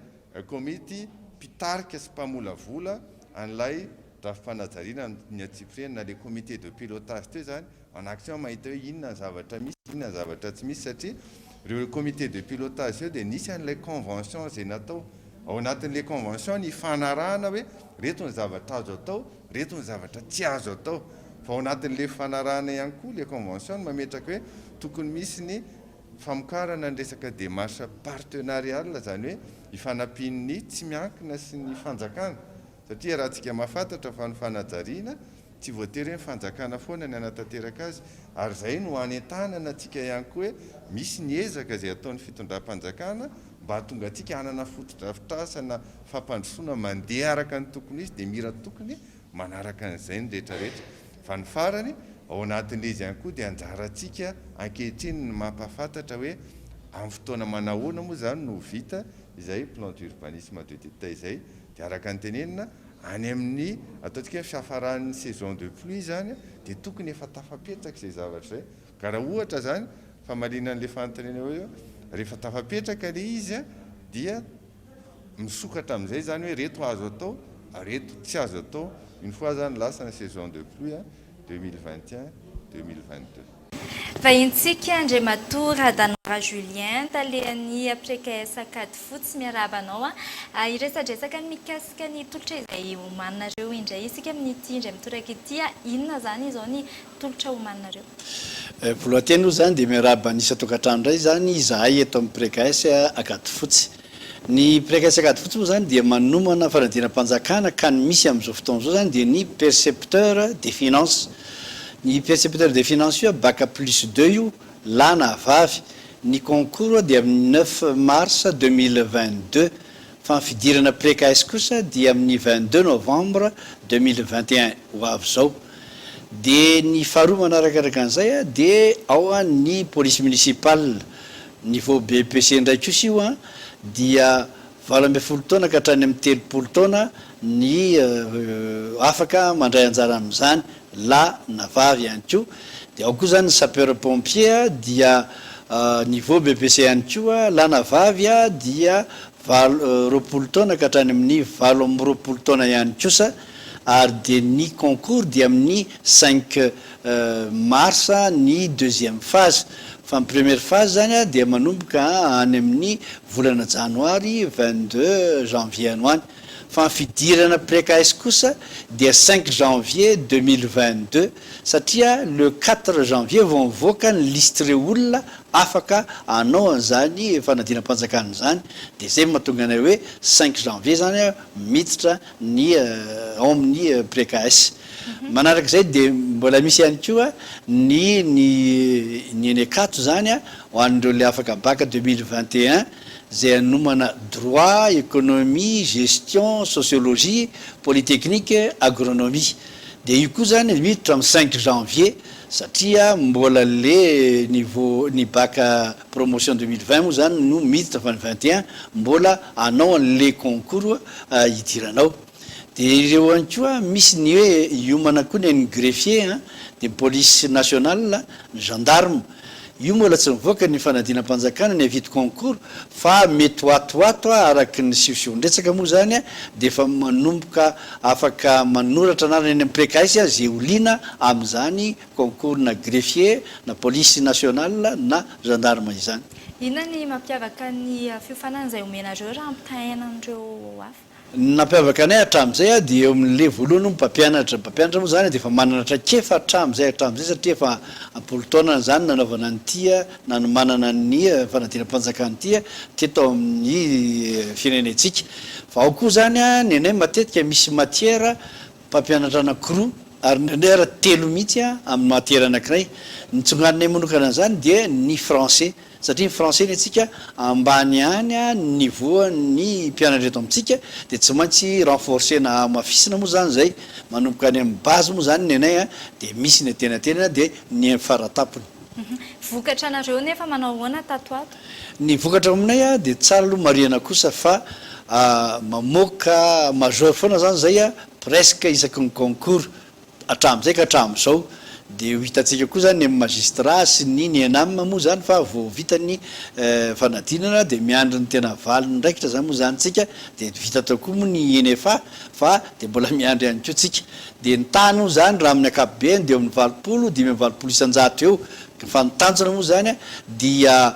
komity pitarika sy mpamolavola an'ilay drafim-panajariana amin'ny atsipiriana na le comité de pilotage teo zany anakitrao mahita hoe inona zavatra misy inona zavatra tsy misy satria ireo comité de pilotage eo dia nisy an'ilay convention izay natao ao anatin'ilay convention ny fanarahana hoe reto ny zavatra azo atao reto ny zavatra tsy azo atao. Fa ao anatin'ilay fanarahana ihany koa le convention mametraka hoe tokony misy ny famokarana ny resaka démarche partenariale zany hoe hifanampian'ny tsy miankina sy ny fanjakana satria raha tsika mahafantatra fa ny fanajariana tsy voatery hoe fanjakana foana ny anatanteraka azy ary zay no anentanana tsika ihany koa hoe misy ny ezaka izay ataon'ny fitondram-panjakana mba hatonga atsika hanana fotodrafitrasana fampandrosoana mandeha araka ny tokony izy dia mira tokony manaraka an'izay ny rehetrarehetra. Fa ny farany ao anatin'ilay izy ihany koa dia anjarantsika ankehitriny ny mampahafantatra hoe amin'ny fotoana manahoana moa zany no vita izay plan d'urbanisme de détail izay dia araka ny tenenina any amin'ny ataontsika hoe fiafaran'ny saison de pluie zany dia tokony efa tafapetraka izay zavatra izay. Ka raha ohatra zany famalinan'le fanontaniana eo rehefa tafapetraka le izy a dia misokatra amin'izay zany hoe reto azo atao reto tsy azo atao une fois zany lasa na saison de pluie 2021-2022. Vahintsika Andriamatoa Radanora Julien talehan'ny PKS Akady Fotsy miarabanao iresadresaka mikasika ny tolotra izay omaninareo indray isika amin'ity indray mitoraka ity inona zany izao ny tolotra omaninareo? Voalohany aloha zany dia miaraba nisy tokantrano indray zany izahay eto amin'ny PKS Akady Fotsy. Ny PKS Akady Fotsy moa zany dia manomana fanadinam-panjakana ka ny misy amin'izao fotoana izao zany dia ny percepteur des finances. Ny percepteur des finances io bac plus 2 io lahy na vavy. Ny concours dia amin'ny 9 mars 2022 fa ny fidirana PKS kosa dia amin'ny 22 novembre 2021 ho avy zao. Dia ny faharoa manarakaraka an'izay dia ao ny police municipale niveau BPC ndraiky kosa io dia 20 taona ka hatrany amin'ny 30 taona ny afaka mandray anjara amin'izany lahy na vavy ihany koa. Dia ao koa zany ny sapeur pompier dia niveau BPC ihany koa lahy na vavy dia 20 taona ka hatrany amin'ny 20 taona ihany kosa. Ary dia ny concours dia amin'ny 5 mars ny deuxième phase. Fa ny première phase zany dia manomboka any amin'ny volana janoary 22 janvier any hoany. Fa ny fidirana PKS kosa dia 5 janvier 2022 satria le 4 janvier vao mivoaka ny listreo olona afaka anao an'izany fanadinam-panjakana zany. Dia zay mahatonga anay hoe 5 janvier zany miditra ny ao amin'ny PKS. Manarak'izay dia mbola misy ihany koa ny enekato zany ho an'ireo le afaka bac 2021 zay anomana droit, économie, gestion, sociologie, polytechnique, agronomie. Dia io koa zany miditra amin'ny 5 janvier satria mbola le niveau ny bac promotion 2020 moa zany no miditra fa ny 21 mbola anao an'le concours hidiranao. Dia ireo ihany koa misy ny hoe iomana koa ny greffier dia police nationale, ny gendarme. Io mbola tsy mivoaka ny fanadinam-panjakana ny havity concours fa mety hoatoato araky ny siosiondretsaka moa zany dia efa manomboka afaka manoratra anarany any amin'ny PKS zay olina amin'izany concours na greffier na police nationale na gendarme izany. Inona ny mampiavaka ny fiofanana izay omenareo raha ampitahainan'ireo hafa? Nampiavaka anay hatramin'izay dia eo amin'le voalohany mpampianatra moa zany dia efa manana traikefa hatramin'izay satria efa ampolo taona zany nanaovana an'ity na manana ny fanadinam-panjakana ity teto amin'ny firenentsika. Fa ao koa zany ny anay matetika misy matière mpampianatra anankiroa ary ndraindray ara telo mihitsy amin'ny matière anankiray. Ny tsonganinay manokana an'izany dia ny français satria ny français ny atsika ambany any niveau ny mpianatra eto amintsika dia tsy maintsy renforcer na mafisina moa zany zay manomboka any amin'ny base moa zany ny anay dia misy ny tenatena dia ny faratapony. Vokatra anareo nefa manao ahoana tatoato? Ny vokatra aminay dia tsara aloha mariana kosa fa mamoaka majeur foana zany zay presque isaky ny concours hatramin'izay ka hatramin'izao. Dia hitantsika koa zany ny magistrat sy ny ENAM moa zany fa vao vita ny fanadinana dia miandry ny tena valiny ndraikitra zany moa zany tsika dia vita tao koa moa ny ENFA fa dia mbola miandry ihany koa tsika. Dia ny tany moa zany raha amin'ny ankapobeny dia amin'ny 20 dimy amby 20 isan-jato eo. Fa ny tanjona moa zany dia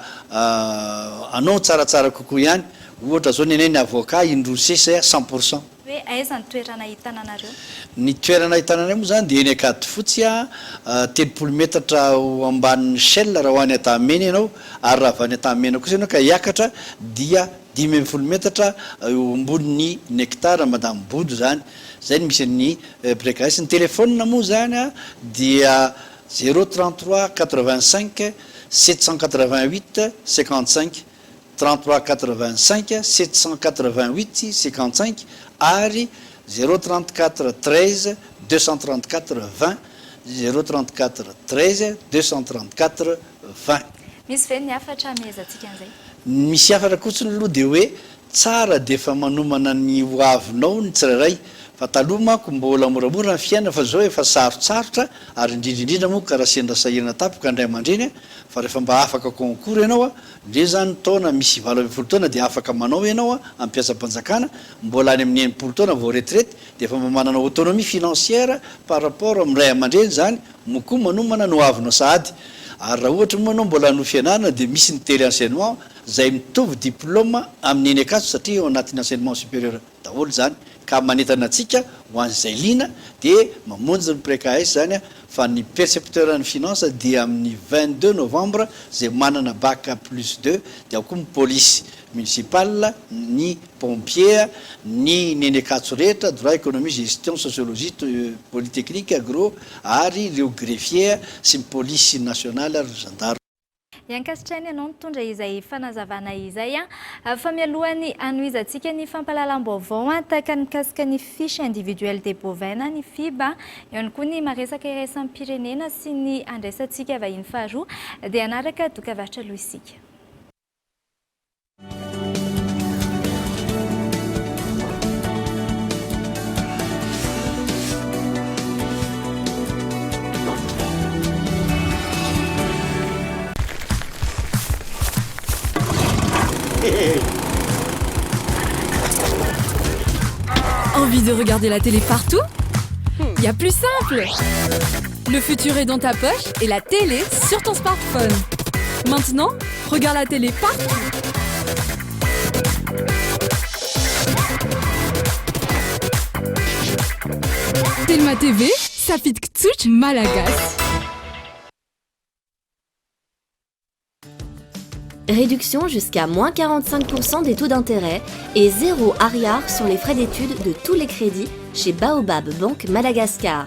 anao tsaratsara kokoa ihany. Ohatra zao ny anay ny avocat indrosesy 100%. Hoe aiza ny toerana hitananareo? Ny toerana hitananay moa zany dia eny Akady Fotsy 30 metatra ao ambanin'ny Shell raha ho any Atamena ianao ary raha avy any Atamena kosa ianao ka hiakatra dia 15 metatra eo ambonin'ny nectare madame Bodo zany. Zay ny misy ny PKS. Ny telefônina moa zany dia 033 85 788 55 33 85 788 55 ary 034 13 234 20 034 13 234 20. Misy ve ny hafatra miezatsika an'izay? Misy hafatra kotsiny aloha dia hoe tsara dia efa manomana ny hoavinao ny tsirairay fa taloha manko mbola moramora ny fiaina fa zao efa sarotsarotra ary indrindraindrindra moa karaha sendra sahirana tapoka andray aman-dreny fa rehefa mba afaka concours ianao ndre zany taona misy 20 taona dia afaka manao ianao ampiasa-panjakana mbola any amin'ny 90 taona vao retraite dia efa manana autonomie financière par rapport amin'ray aman-dreny zany mokoa manomana no avinao sahady ary raha ohatra moanao mbola no fianarana dia misy ny télé enseignement zay mitovy diplôme amin'ny eny akaso satria ao anatin'ny enseignement supérieur daholo zany ka manetana atsika ho an'izay lina dia mamonjy ny précaes zany fa ny percepteur ny finance dia amin'ny 22 novembre zay manana bac plus 2 dia koa ny police municipale ny pompier ny neny akatso rehetra droit économie gestion sociologie polytechnique agro ary ireo greffier sy ny police nationale ary gendarme Iankasitrainy ianao mitondra izay fanazavana izay fa mialohany anoizantsika ny fampahalalam-baovao tahaka ny mikasika ny fiche individuelle des bovins ny FIBA ihany koa ny maresaka iraisam pirenena sy ny andraisantsika vahiny faharoa dia anaraka dokavatra aloha isika. Envie de regarder la télé partout? Y a plus simple! Le futur est dans ta poche et la télé sur ton smartphone. Maintenant, regarde la télé partout! Telma TV, ça fit ktsuch Malagas. Réduction jusqu'à moins 45% des taux d'intérêt et 0 arrière sur les frais d'études de tous les crédits chez Baobab Banque Madagascar.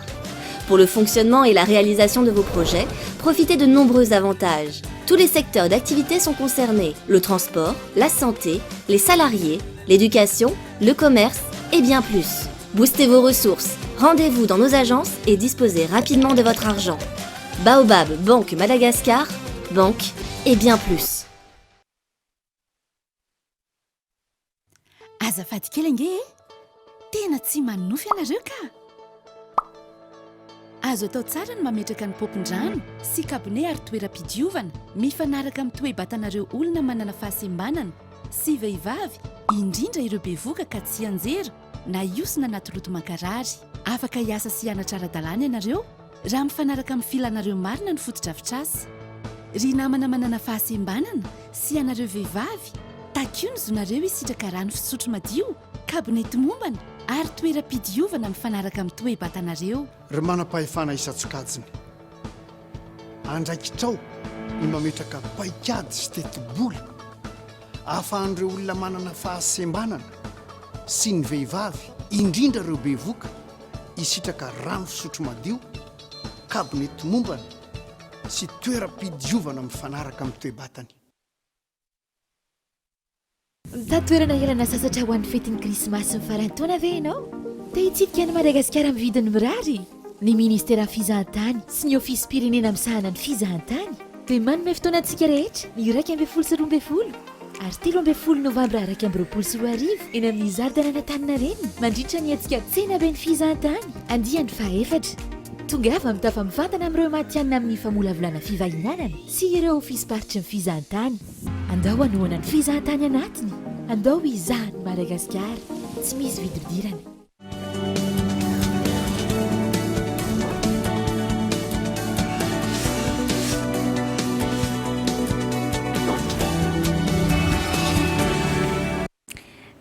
Pour le fonctionnement et la réalisation de vos projets, profitez de nombreux avantages. Tous les secteurs d'activité sont concernés, le transport, la santé, les salariés, l'éducation, le commerce et bien plus. Boostez vos ressources, rendez-vous dans nos agences et disposez rapidement de votre argent. Baobab Banque Madagascar, banque et bien plus. Azafady kely ange tena tsy manofy ianareo ka azo atao tsara ny mametraka ny popon-drano sy kabone ary toeram-pidiovana mifanaraka amin'ny toe-batanareo olona manana fahasembanana sy vehivavy indrindra ireo bevoka ka tsy anjera na iosina anaty loto mankarary afaka hiasa sy hianatra ara-dalàna ianareo raha mifanaraka amin'ny filanareo marina ny fotodrafitrasa ry namana manana fahasembanana sy ianareo vehivavy takio ny zonareo isitraka rano fisotro madio kabonety mombana ary toeram-pidiovana mifanaraka amin'ny toe-batanareo ry manam-pahefana isan-tsokajiny andraikitrao ny mametraka paikady sy teti-bola ahafahan'ireo olona manana fahasembanana sy ny vehivavy indrindra ireo bevoka isitraka rano fisotro madio kabonety mombana sy toeram-pidiovana mifanaraka amin'ny toe-batany. Tatoerana helana sasatra ho an'ny fetin'ny krismasy ny farantaona ve ianao? Te hitsidika ny Madagasikara amin'ny vidiny mirary. Ny ministera fizahantany sy ny ofisy pirenena misahana ny fizahantany dia manome fotoanantsika rehetra ny 1 sy 12 ary 13 novambra 2024 eny amin'ny zardana Antaninarenina mandritra ny antsika tsena be ny fizahantany andiany fahaefatra. Tongava mitafa mivantana amin'ireo matianina amin'ny famolavolana fivahinanana sy ireo ofisy paritry ny fizahantany. Andao anoana ny fizahantany anatiny. Andao izahany Madagasikara. Tsy misy vidividirana.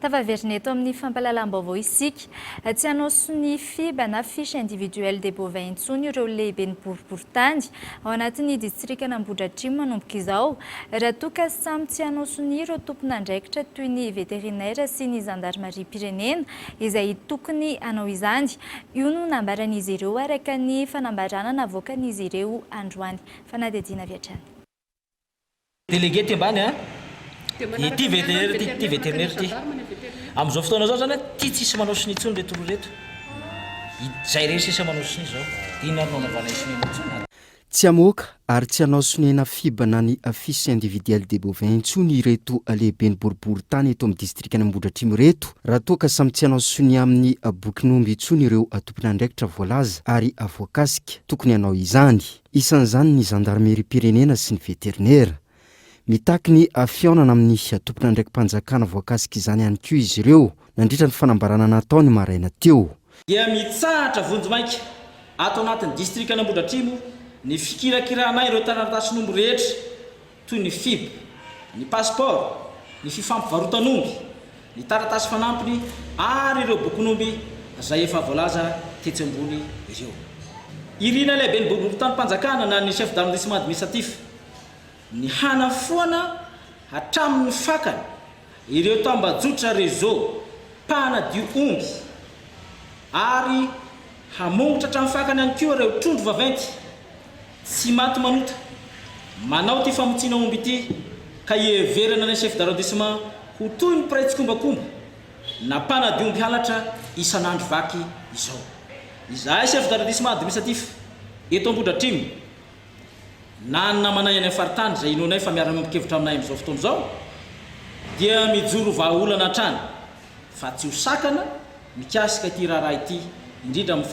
Tavaverina eto amin'ny fampahalalam-baovao isika tsy hanaoso ny FIBA na fiche individuelle des bovins intsony ireo lehibe ny boriboritany ao anatin'ny distrika n'Ambohidratrimo manomboka izao raha toa ka samy tsy hanaoso ny ireo tompon'andraikitra toy ny vétérinaire sy ny gendarmerie pirenena izay tokony hanao izany. Io no nambaran'izy ireo araka ny fanambarana navoakan'izy ireo androany. Fanadidina Viatrany. Délégué tembany ity vétérinaire ty amin'izao fotoana zao zany ty tsisy manao siny intsony reto reto zay rehetra sisa manao siny zao ino ary nanavana siny intsony. tsy amoaka ary tsy hanao sonena fibana ny affiche individuel de bovin intsony reto lehibeny boribory tany eto amin'ny distrikany Ambohidratrimo reto raha toa ka samy tsy hanao sony amin'ny bokinomby intsony ireo tompona andraikitra voalaza ary voakasika tokony hanao izany. Isan'izany ny gendarmerie pirenena sy ny vétérinaire. Mitaky ny fiaonana amin'ny tompona andraiki-panjakana voakasika izany ihany koa izy ireo nandritra ny fanambarana nataony maraina teo. Dia mitsahatra vonjomaika ato anatin'ny distrikany Ambohidratrimo ny fikirakirana ireo taratasy-nomby rehetra toy ny FIB, ny passeport, ny fifampivarotanomby, ny taratasy fanampiny ary ireo bokinomby izay efa voalaza tetsy ambony ireo. Irina lehibe ny boribory tany mpanjakana na ny chef d'arrondissement administratif ny hanafoana hatramin'ny fakany ireo tambajotra réseau mpanadio omby ary hamongotra hatramin'ny fakany ihany koa ireo trondro vaventy tsy maty manota manao ty famotsiana omby ity ka hieverana ny chef d'arrondissement ho toy ny praitsy kombakomba na mpanadio omby halatra isan'andro vaky izao. Izahay chef d'arrondissement administratif eto Ambohidratrimo nanana manay any faritany izay inonay fa miarana mipikevitra aminay amin'izao fotoana izao dia mijoro vahaolana hatrany fa tsy ho sakana mikasika ity raharaha ity indrindra amin'ny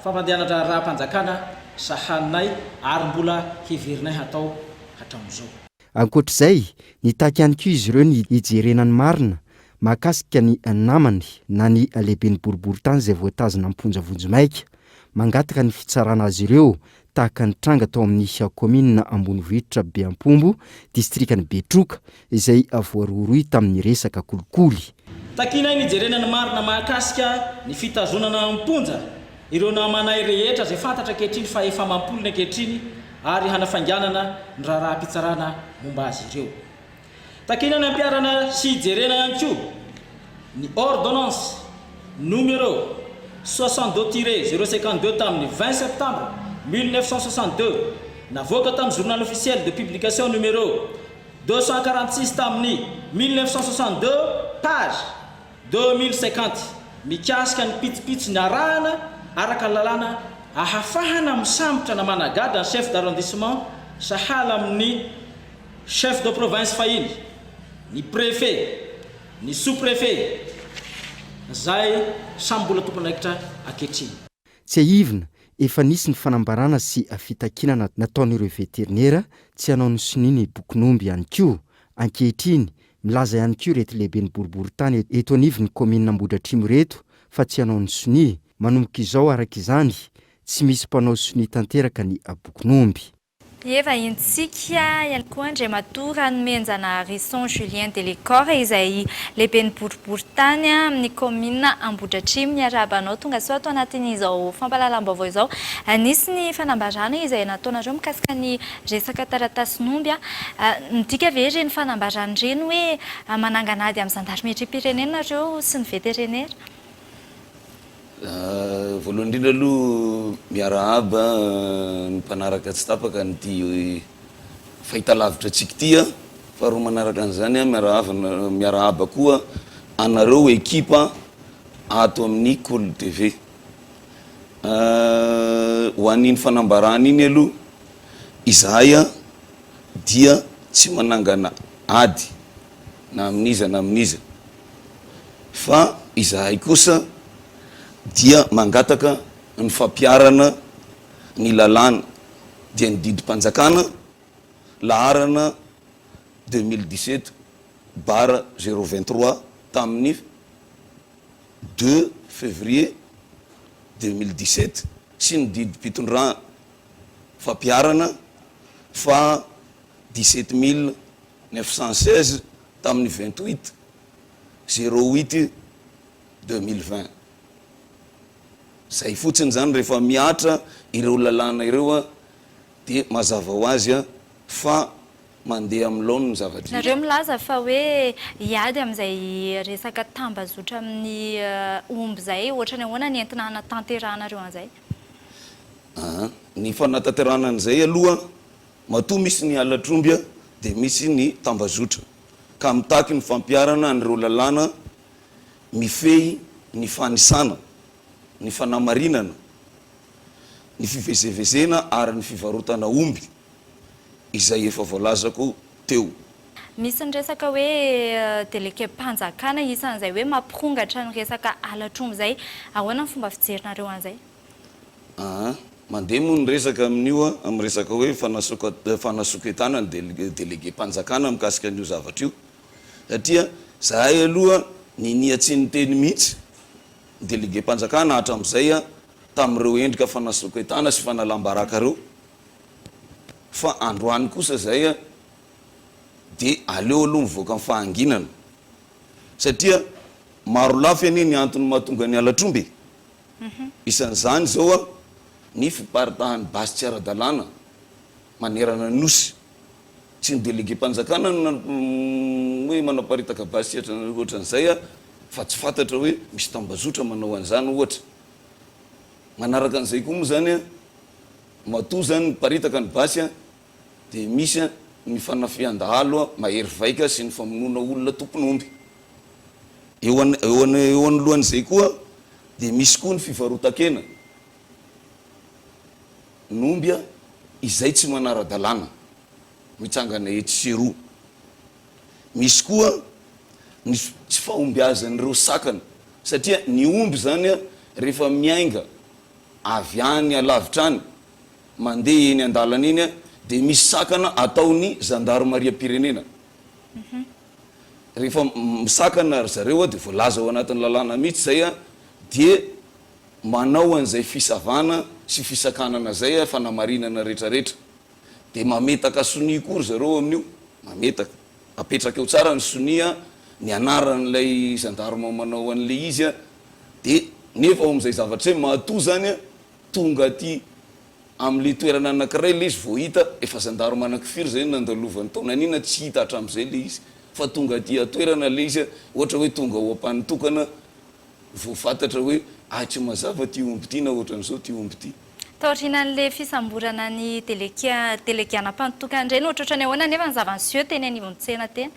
fampandehanatra raha-mpanjakana sahaninay ary mbola heverinay hatao hatramin'izao. Ankoatr'izay nitaky ihany koa izy ireo ny hijerenany marina mahakasika ny namany na ny lehibeny boribory tany izay voatazona amponja vonjomaika mangataka ny fitsarana azy ireo tahaka ny tranga tao amin'ny commune Ambonivohitra Beampombo distrikany Betroka izay voarohirohy tamin'ny resaka kolikoly. Takinay ny hijerenany marina mahakasika ny fitazonana amponja ireo namanay rehetra izay fantatra ankehitriny fa efa mampolina ankehitriny ary hanafanganana ny raharaham-pitsarana momba azy ireo. Takinay ny ampiarana sy hijerena ihany koa ny ordonnance numéro 62-052 tamin'ny 20 septembre 1962 navoaka tamin'ny journal officiel de publication numéro 246 tamin'ny 1962 page 2050 mikasika ny pitsipitsy ny arahana araka ny lalàna ahafahana misambotra na managada ny chef d'arrondissement sahala amin'ny chef de province fahiny, ny préfet, ny sous-préfet zay samy mbola tompon'andraikitra ankehitriny. Tsy ahivina efa nisy ny fanambarana sy fitakinana nataon'ireo vétérinaire tsy hanao ny soniny bokinomby ihany koa ankehitriny milaza ihany koa reto lehibe ny boribory tany eto anivon'ny commune Ambohidratrimo reto fa tsy hanao ny soni manomboka izao araka izany tsy misy mpanao soni tanteraka ny bokinomby. Eva intsika ihany koa Andriamatoa ranomenjana Risson Julien Delecor izay lehibe ny boribory tany amin'ny commune Ambohidratrimo niarabanao tonga soa ato anatin'izao fampahalalam-baovao izao nisy ny fanambarana izay nataonareo mikasika ny resaka taratasy-nomby midika ve ireny fanambarana ireny hoe mananganady amin'ny gendarmerie pirenena nareo sy ny vétérinaire? Voalohany indrindra aloha miarahaba ny mpanaraka tsy tapaka ny fahitalavitra antsika ity faharoa manaraka an'izany miarahaba koa anareo ekipa ato amin'ny Cool TV ho an'iny fanambarana iny aloha izahay dia tsy manangana ady na amin'iza fa izahay kosa dia mangataka ny fampiarana ny lalàna dia ny didim-panjakana laharana 2017/023 tamin'ny 2 février 2017 sy ny didim-pitondrana fampiarana fa 17 916 tamin'ny 28/08/2020. Zay fotsiny zany rehefa miatra ireo lalàna ireo dia mazava ho azy fa mandeha amin'ny laona ny zavatra. Nareo milaza fa hoe hiady amin'izay resaka tambazotra amin'ny omby zay ohatra ny ahoana ny entina hanatanteranareo an'izay? Ny fanatanterana an'izay aloha matoa misy ny alatromby dia misy ny tambazotra ka mitaky ny fampiarana an'ireo lalàna mifehy ny fanisana ny fanamarinana ny fivezevezena ary ny fivarotana omby izay efa voalazako teo. Misy ny resaka hoe délégué-mpanjakana isan'izay hoe mampirongatra ny resaka alatromby zay, ahoana ny fomba fijerinareo an'izay? Mandeha moa ny resaka amin'io amin'ny resaka hoe fanasoketana ny délégué-mpanjakana mikasika an'io zavatra io, satria zahay aloha niniatsy ny teny mihitsy délégué-mpanjakana hatramin'izay tamin'ireo endrika fanasoketana sy fanalambaraka reo, fa androany kosa zay de aleo aloha mivoaka amin'ny fahanginana, satria maro lafy anie ny antony mahatonga ny alatromby. Isan'izany zao ny fiparitahan'ny basy tsy ara-dalàna manerana nosy, tsy ny délégué-mpanjakana hoe manaparitaka basy ohatran'izay fa tsy fantatra hoe misy tambazotra manao an'izany ohatra. Manaraka an'izay koa moa zany matoa zany miparitaka ny basy de misy ny fanafiandahalo mahery vaika sy ny famonoana olona tompon'omby. Eo anoloan'izay koa de misy koa ny fivarotan-kena n'omby izay tsy manara-dalàna mitsangana etsy sy roa. Misy koa ny tsy fahombiazan'ireo sakana, satria ny omby zany rehefa miainga avy any alavitrany mandeha eny an-dalana eny de misy sakana ataony gendarmerie-pirenena. Rehefa misakana zareo de voalaza ao anatin'ny lalàna mihitsy zay de manao an'izay fisavana sy fisakanana zay fanamarinana rehetrarehetra, de mametaka sonia kory zareo amin'io, mametaka apetraka eo tsara ny sonia, ny anaran'ilay gendarme manao an'le izy de nefa ao amin'izay zavatra hoe mahatoa zany tonga aty amin'le toerana anankiray le izy vao hita efa gendarme anankifiry zay nandalovan'ny taona anina tsy hita hatramin'izay le izy, fa tonga aty atoerana le izy ohatra hoe tonga ho ampanitokana vao fantatra hoe tsy mazava ty omby ty na ohatran'izao ty omby ty. Taorianan'le fisamborana ny délégué-na-mpanitokana indray no ohatrohatra ny ahoana nefa ny zava-niseho teny anivon-tsena teny?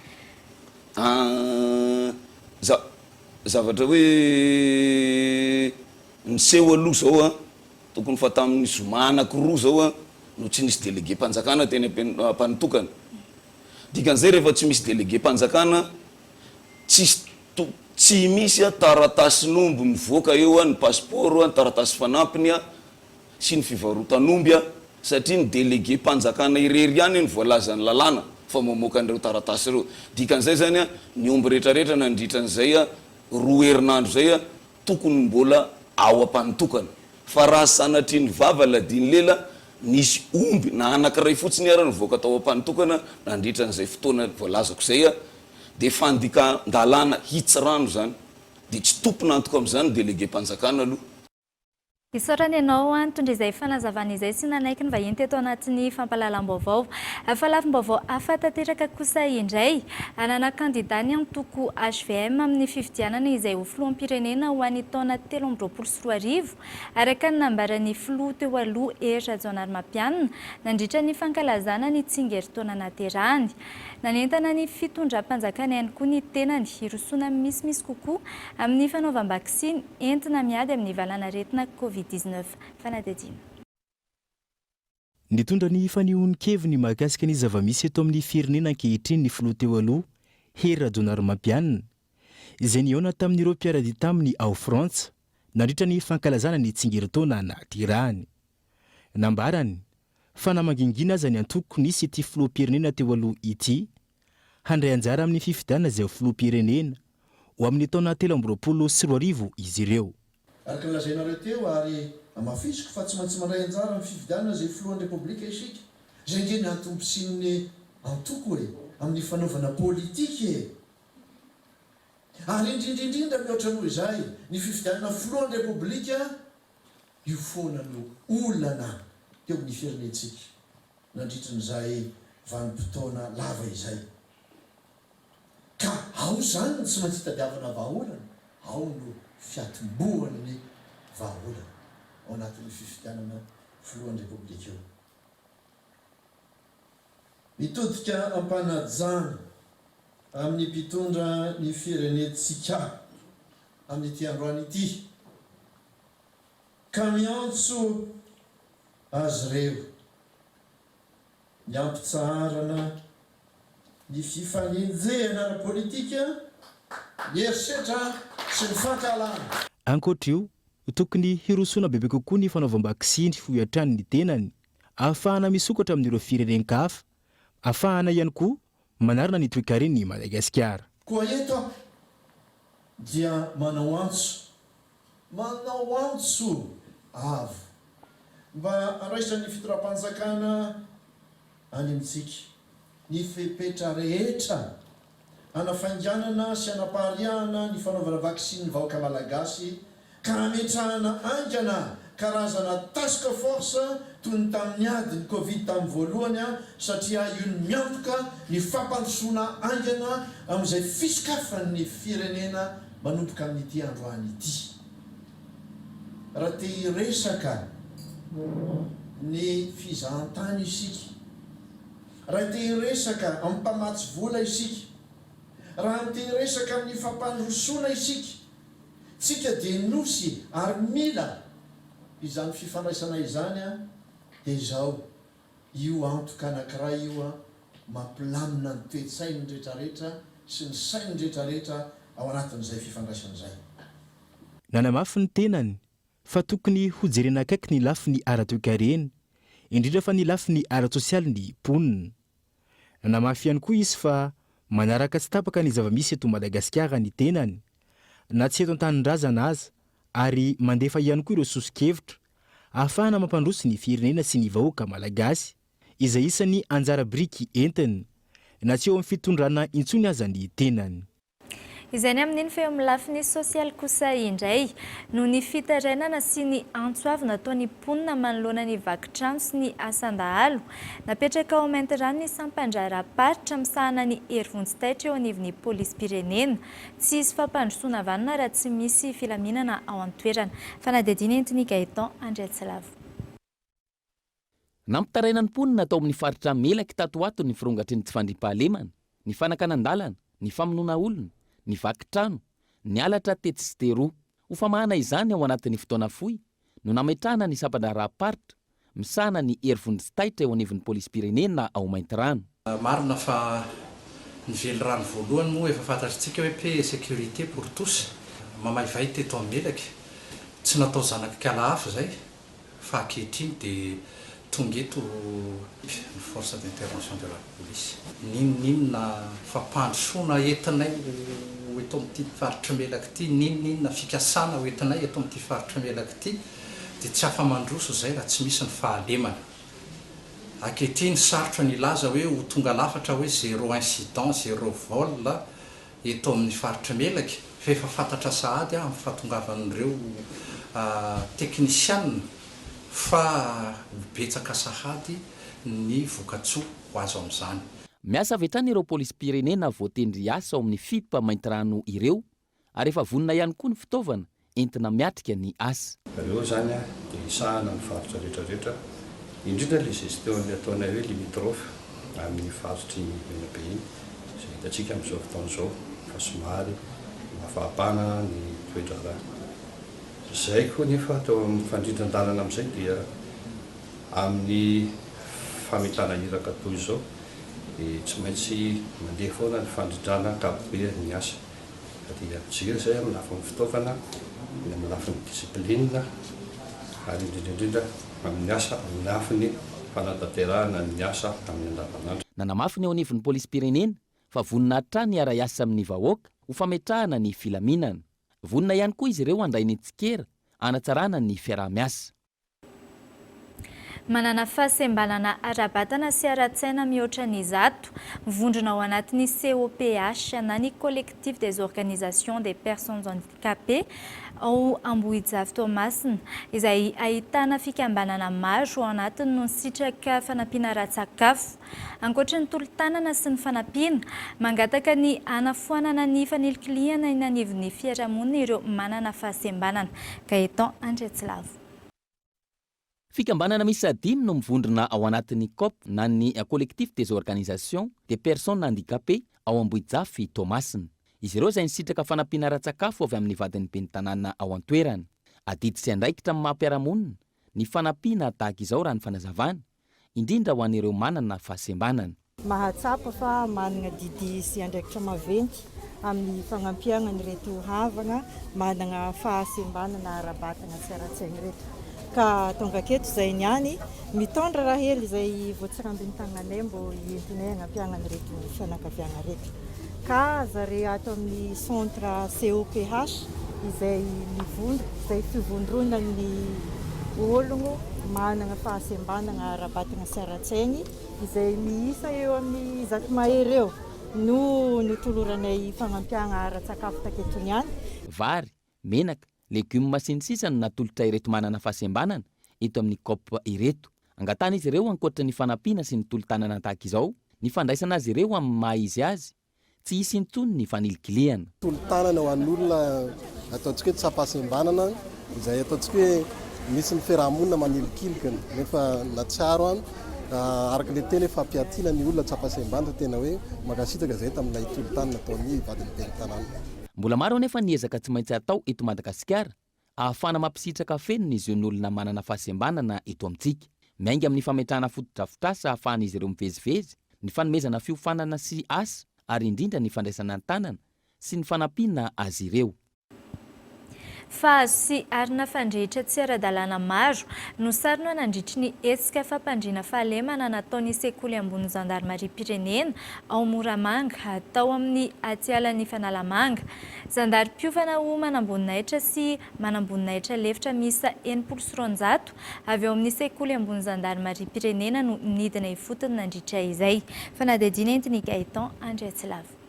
Zavatra hoe niseho aloha zao tokony fa tamin'ny zoma anankiroa zao no tsy nisy délégué-mpanjakana teny ampanitokana. Dikan'izay rehefa tsy misy délégué-mpanjakana tsy misy taratasin'omby mivoaka eo ny passeport ny taratasy fanampiny sy ny fivarotan'omby satria ny délégué-mpanjakana irery ihany ny voalazan'ny lalàna fa mamoaka an'ireo taratasy ireo. Dikan'izay zany ny omby rehetrarehetra nandritran'izay roa herinandro zay tokony mbola ao ampanitokana, fa raha sanatry ny vava ladiny lela nisy omby na anankiray fotsiny ara nivoaka tao ampanitokana nandritran'izay fotoana voalazako zay de fandika-dalàna hitsirano zany, de tsy tompona antoko amin'izany délégué-mpanjakana aloha. Isaorany ianao nitondra izay fanazavana izay sy nanaiky ny vahiny teto anatin'ny fampahalalam-baovao. Falafim-baovao hafa tanteraka kosa indray, anana kandida ny antoko HVM amin'ny fifidianana izay ho filoham-pirenena ho an'ny taona 2024 araka ny nambaran'ny filoha teo aloha Hery Rajaonarimampianina nandritra ny fankalazana ny tsingeritaona naterahany. Nanentana ny fitondram-panjakana ihany koa ny tenany hirosoana misimisy kokoa amin'ny fanaovam-bakisiny entina miady amin'ny valana retina COVID-19 fanadadina. Nitondra ny fanehon-keviny mahakasika ny zava-misy eto amin'ny firenena ankehitriny ny filoha teo aloha Hery Rajaonarimampianina izay nihaona tamin'ireo mpiara-dia taminy ao Frantsa nandritra ny fankalazana ny tsingeritaona naterahany. Nambarany fa namangingina aza ny antoko nisy ity filoham-pirenena teo aloha ity handray anjara amin'ny fifidianana izay filoham-pirenena ho amin'ny taona 2024 izy ireo. Araka ny lazainareo teo ary amafisiko fa tsy maintsy mandray anjara amin'ny fifidianana izay filohan'ny repoblika isika izay ndre ny antom-pisin'ny antoko amin'ny fanaovana politika ary indrindrindrindra mihoatra noho izay ny fifidianana filohan'ny repoblika io foana no olana teo amin'ny firenentsika nandritran'izay vanim-potoana lava izay. Ka ao zany tsy maintsy hitadiavana vahaolana, ao no fiatombohana ny vahaolana ao anatin'ny fifidianana filohan'ny repoblika eo. Mitodika ampanajana amin'ny mpitondra ny firenentsika amin'ny ity androany ity ka miantso azy reo ny ampitsarana ny fifanenjehana ara-politika, ny herisetra sy ny fankalana. Ankoatra io, tokony hirosoana bebe kokoa ny fanaovam-bakisiny fohiatrany ny tenany, ahafahana misokatra amin'ireo firenenkafa, ahafahana ihany koa manarina ny toe-karen'ny Madagasikara. Koa eto dia manao antso avo mba andraisany fitoram-panjakana any amintsika, ny fepetra rehetra anafainganana sy anapahariahana ny fanaovana vaksiny vahoaka malagasy, ka ametrahana angana karazana task force toy ny tamin'ny adiny Covid tamin'ny voalohany, satria io ny miantoka ny fampandrosoana angana amin'izay fisokafan'ny firenena manomboka amin'ity androany ity. Raha te hiresaka ny fizahantany isika, raha te hiresaka amin'ny mpamatsy vola isika, raha te hiresaka amin'ny fampandrosoana isika, tsika dia nosy ary mila izany fifandraisana izany dia izao io antoka anankiray io mampilamina ny toe-tsainy rehetrarehetra sy ny sainy rehetrarehetra ao anatin'izay fifandraisana izay. Nanamafy ny tenany fa tokony hojerena akaiky ny lafiny ara-toe-karena, indrindra fa ny lafiny ara-tsosialy ny ponina. Nanamafy ihany koa izy fa manaraka tsy tapaka ny zava-misy eto Madagasikara ny tenany, na tsy eto an-tanindrazana aza, ary mandefa ihany koa ireo sosikevitra ahafahana mampandroso ny firenena sy ny vahoaka malagasy, izay isany anjara biriky entiny, na tsy eo amin'ny fitondrana intsony aza ny tenany. Izany amin'iny feo amin'ny lafiny sosialy kosa indray no ny fitarainana sy ny antso avy nataon'ny mponina manoloana ny vakitrano sy ny asan-dahalo. Napetraka ao Maintirano ny sampandraharaparitra misahana ny herivontsitaitra eo anivon'ny polis-pirenena. Tsy hisy fampandrosoana vanona raha tsy misy filaminana ao an-toerana. Fanadihadiana entiny Gaëtan Andriatsilavo. Nampitaraina ny mponina tao amin'ny faritra Melaky tato ato ny firongatry ny tsy fandriam-pahalemana, ny fanakanan-dalana, ny famonoana olona, ny vakitrano, ny alatra tetsy sy teroa. Ho famahana izany ao anatin'ny fotoana fohy no nametrahana ny sampandraharaparitra misahana ny herivontsitaitra eo anivon'ny polis-pirenena ao Maintirano. Marina fa ny velirano voalohany moa efa fantatritsika hoe paix et sécurité pour tous. Mamaivay teto amin'ny Melaky tsy natao zanaka kalahafa zay fa ankehitriny dia tonga eto ny force d'intervention de la police. Ninona fampandrosoana entinay eto amin'ity faritra Melaky ity, ninona fikasana entinay eto amin'ity faritra Melaky ity, dia tsy afa-mandroso zay raha tsy misy ny fahalemana. Ankehitriny sarotra ny laza hoe ho tonga lafatra hoe zéro incident, zéro vol eto amin'ny faritra Melaky, fa efa fantatra sahady amin'ny fahatongavan'ireo teknisianina fa betsaka sahady ny vokatsoa ho azo amin'izany. Miasa avy hatrany ireo polis-pirenena voatendry asa ao amin'ny FIP Maintirano ireo, ary efa vonona ihany koa ny fitaovana entina miatrika ny asa. Ireo zany dia isahana ny faritra rehetrarehetra, indrindra ilay gestion ataonay hoe limitrophe amin'ny faritry menabe iny, izay hitantsika amin'izao fotoana izao fa somary mafahapana ny toetra raha. Zay koa nefa atao amin'ny fandrindran-dalana amin'izay dia amin'ny fametana iraka toy izao dia tsy maintsy mandeha foana ny fandrindrana ankapobeny ny asa. Dia jiro zay amin'ny lafin'ny fitaovana, amin'ny lafin'ny disiplinina, ary indrindrindrindra amin'ny asa amin'ny lafin'ny fanatanterahana ny asa amin'ny andavanandro. Nanamafy ny ao anivon'ny polis-pirenena fa vonina hatrany ara-iasa amin'ny vahoaka ho fametrahana ny filaminana. Vonina ihany koa izy ireo handray ny tsikera hanatsarana ny fiaraha-miasa. Manana fahasembanana ara-batana sy ara-tsaina mihoatra ny zato, mivondrona ao anatin'ny COPH na ny collectif des organisations des personnes handicapées ao Ambohijavo Toamasina, izay ahitana fikambanana maro ao anatiny no sitraka fanampiana ara-tsakafo. Ankoatra ny tolo-tanana sy ny fanampiana, mangataka ny hanafoanana ny fanilikiliana eny anivon'ny fiarahamonina ireo manana fahasembanana. Gaëtan Andriatsilavo. Fikambanana misy 5 no mivondrona ao anatin'ny COP na ny collectif des organisations des personnes handicapées ao Ambohijafy Toamasina. Izy ireo izay nisitraka fanampiana ara-tsakafo avy amin'ny vadin'ny ben'ny tanàna ao an-toerana. Adidy sy andraikitra amin'ny maha-piarahamonina ny fanampiana tahaka izao raha ny fanazavana indrindra ho an'ireo manana fahasembanana. Mahatsapa fa manana didy sy andraikitra maventy amin'ny fanampiana ny reto havana manana fahasembanana ara-batana sy ara-tsaina reto. Ka tonga aketo izay niany mitondra raha hely izay voatsirambiny tagnanay mbo entinay hanampiana ny reto fianakaviana reto. Ka zare ato amin'ny centre COPH izay mivondro, izay fivondrona ny ologno manana fahasembanana ara-batana sy ara-tsainy izay miisa eo amin'ny zato mahery eo no toloranay fanampiana ara-tsakafo taketo niany. Vary, menaka, legioma sy ny sisa no natolotra ireto manana fahasembanana eto amin'ny COP ireto. Angatana izy ireo ankoatra ny fanampiana sy ny tolotanana tahaka izao, ny fandraisana azy ireo amin'ny maha izy azy tsy hisy intsony ny fanilikiliana. Tolotanana ho an'olona ataontsika hoe tsapa-sembanana izay ataontsika hoe misy ny fiarahamonina manilikilika nefa natsiaro any araka le teny fampiatiana ny olona tsapa-sembanana tena hoe makasitaka izay tamin'ilay tolotanana ataon'ny vadiny ben'ny tanàna. Mbola maro anefa niezaka tsy maintsy atao eto Madagasikara ahafana mampisitraka fenina izy ny olona manana fahasembanana eto amintsika. Miainga amin'ny fametrahana fotodrafitrasa ahafahana izy ireo mivezivezy, ny fanomezana fiofanana sy asa ary indrindra ny fandraisana ny tanana sy ny fanampiana azy ireo. Fahazo sy arina fandrehitra tsy ara-dalàna maro no sarina nandritry ny hetsika fampandriana fahalemana nataon'ny sekoly ambony Zandarmarie-Pirenena ao Moramanga tao amin'ny atialan'ny Fanalamanga. Zandari-piovana ho manamboninahitra sy manamboninahitra lefitra misa 900 avy ao amin'ny sekoly ambony Zandarmarie-Pirenena no nidina ifotony nandritra izay. Fanadihadiana entiny Gaëtan Andriatsilava.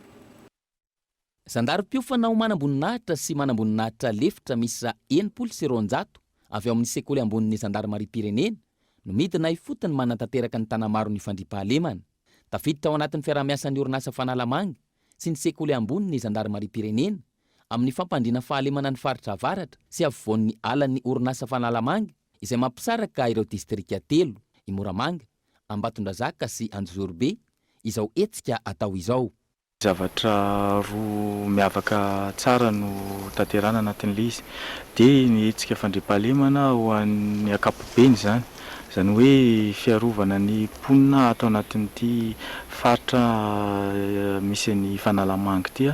Zandari-piofana ho manamboninahitra sy manamboninahitra lefitra misa 900 avy ao amin'ny sekoly ambonin'ny Zandarmarie-Pirenena no midina ifotony manatanteraka ny tanamaro ny fandriampahalemana. Tafiditra ao anatin'ny fiaraha-miasan'ny orinasa Fanalamanga sy ny sekoly ambonin'ny Zandarmarie-Pirenena amin'ny fampandriana fahalemana ny faritra avaratra sy afovoan'ny alan'ny orinasa Fanalamanga izay mampisaraka ireo distrika 3 i Moramanga, Ambatondrazaka sy Anjorbe izao hetsika atao izao. Zavatra roa miavaka tsara no tanterana anatin'ilay izy dia ny hetsika fandriampahalemana ho an'ny ankapobeny zany hoe fiarovana ny mponina atao anatin'ity faritra misy ny Fanalamanga ity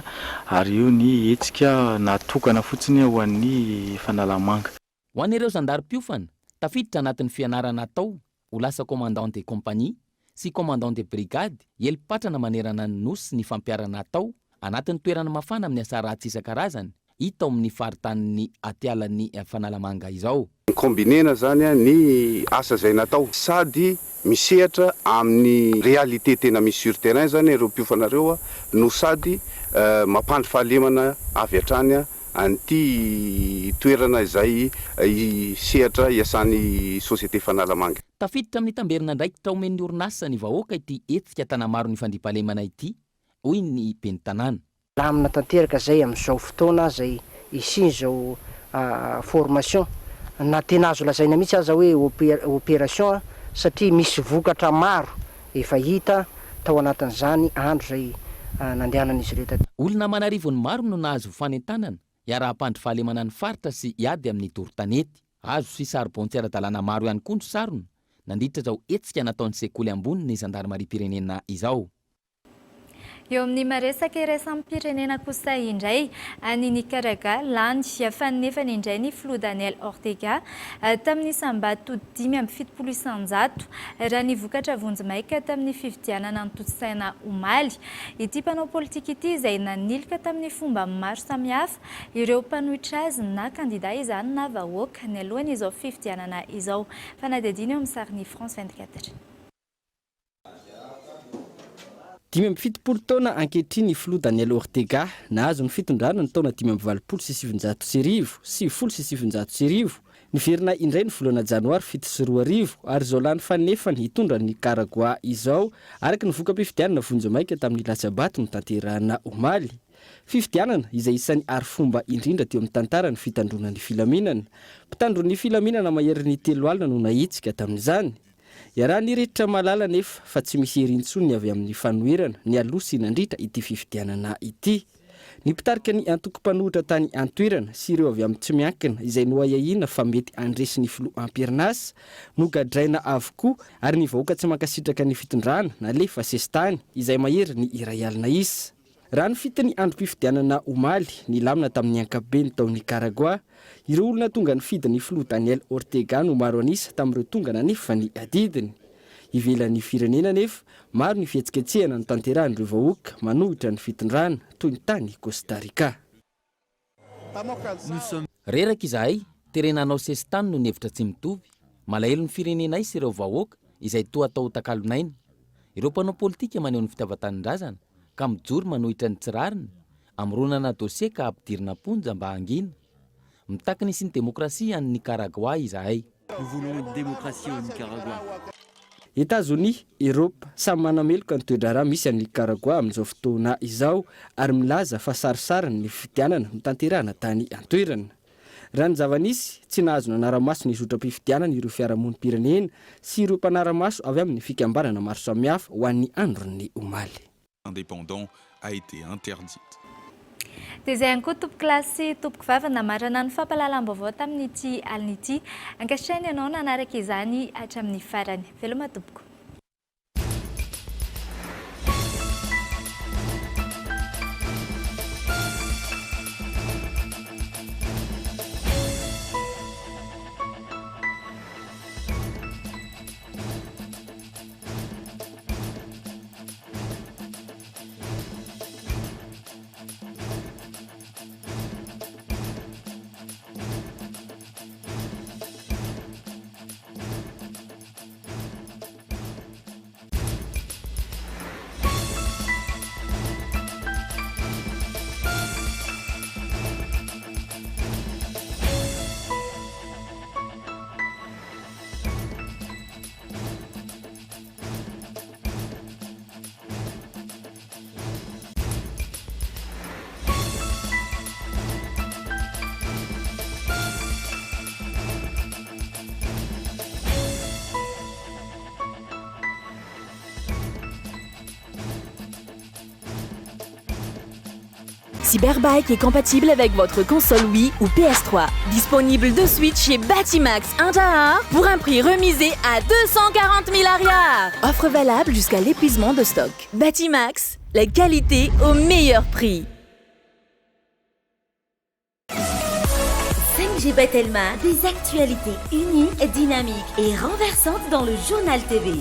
ary io ny hetsika natokana fotsiny ho an'ny Fanalamanga. Ho an'ireo zandari-piofana tafiditra anatin'ny fianarana atao ho lasa commandant de compagnie sy commandant de brigade heli-patrana manerana ny nosy ny fampiarana atao anatin'ny toerana mafana amin'ny asa ratsy isan-karazany hita ao amin'ny faritany atialan'ny Fanalamanga izao. Kombinena zany ny asa izay natao sady misehatra amin'ny réalité tena misy sur terrain zany ireo mpiofanareo no sady mampandry fahalemana avy hatrany an'ity toerana izay sehatra iasan'ny société Fanalamanga. Tafiditra amin'ny tamberina ndraikitra omen'ny orinasa ny vahoaka ity hetsika tanamaro ny fandriampahalemana ity, hoy ny ben'ny tanàna. Lamina tanteraka zay amin'izao fotoana zay isin zao formation na tena azo lazaina mihitsy aza hoe opération satria misy vokatra maro efa hita tao anatin'izany andro zay nandehanan'izy ireo. Olona manarivony maro no nahazo fanentanana hiaraham-pandry fahalemana ny faritra sy hiady amin'ny toron-tanety. Azo sy saribontsy ara-dalàna maro ihany koa no sarony nandritra zao hetsika nataon'ny sekoly ambony ny Zandarmarie-Pirenena izao. Eo amin'ny maresaka iraisam pirenena kosa indray any Nicaragua lany fanefany indray ny Flou Daniel Ortega tamin'ny sambato 570 isanjato raha ny vokatra vonjimaika tamin'ny fifidianana antotsaina omaly. Ity mpanao politika ity izay nanilika tamin'ny fomba maro samihafa ireo mpanohitra azy na kandida izany na vahoaka ny alohan'izao fifidianana izao. Fanadihadiana eo amin'ny sarin'ny France 24. 570 taona ankehitriny Flou Daniel Ortega nahazo ny fitondrana ny taona 570 sy niverina indray ny volana janoary 7 ary izao lany fanefany hitondra ny Nicaragua izao araka ny voka-pifidianana vonjimaika tamin'ny lasabato notanterahana omaly. Fifidianana izay isan'ny arifomba indrindra teo amin'ny tantara ny fitandrona ny filaminana. Mpitandro ny filaminana mahery ny 3 alina no nahitsika tamin'izany. Iaraha nirehetra malala nefa fa tsy misy herintsony avy amin'ny fanoherana ny aloha sy nandritra ity fifidianana ity. Ny mpitarika ny antoko-panohitra tany antoerana sy ireo avy amin'ny tsy miankina izay noahiahina fa mety andresy ny filoha amperinasy no gadraina avokoa ary ny vahoaka tsy mankasitraka ny fitondrana na lefa sestany izay mahery ny iray alina isy. Raha ny fitiny androm-pifidianana omaly ny lamina tamin'ny ankapobeny tao Nicaragua, ireo olona tonga ny fidy ny filoha Daniel Ortega no maro anisa tamin'ireo tonga nanefa ny adidiny. Ivelan'ny firenena nefa maro ny fihetsiketsehana ny tanterahan'ireo vahoaka manohitra ny fitondrana toy ny tany Costa Rica. Reraka izahay terenanao sestany no nevitra tsy mitovy, malahelo ny firenena isy ireo vahoaka izay toa atao takalonaina. Ireo mpanao politika maneho ny fitiavan-tanindrazana ka mijoro manohitra ny tsirariny, amronana dosie ka ampidirina ponja mba hangina. Mitakiny sy ny demokrasia any Nicaragua izahay. États-Unis, Europe samy manameloka ny toedrarà misy any Nicaragua amin'izao fotoana izao ary milaza fa sarisariny ny fifidianana mitanterahana tany antoerana. Raha ny zava-nisy tsy nahazo nanara-maso ny zotra-pifidianana ireo fiarahamonim-pirenena sy ireo mpanara-maso avy amin'ny fikambanana maro samihafa ho an'ny andron'ny omaly. Indépendant a été interdite. Dia izay ihany koa tompoko lasy tompoko vavana marana ny fampahalalam-baovao tamin'ity alin'ity. Ankehitriny ianao nanaraka izany hatramin'ny farany. Veloma tompoko. Cyberbike est compatible avec votre console Wii ou PS3. Disponible de suite chez Batimax Indahar pour un prix remisé à 240 000 ariars. Offre valable jusqu'à l'épuisement de stock. Batimax, la qualité au meilleur prix. 5G Batelma, des actualités uniques, dynamiques et renversantes dans le journal TV.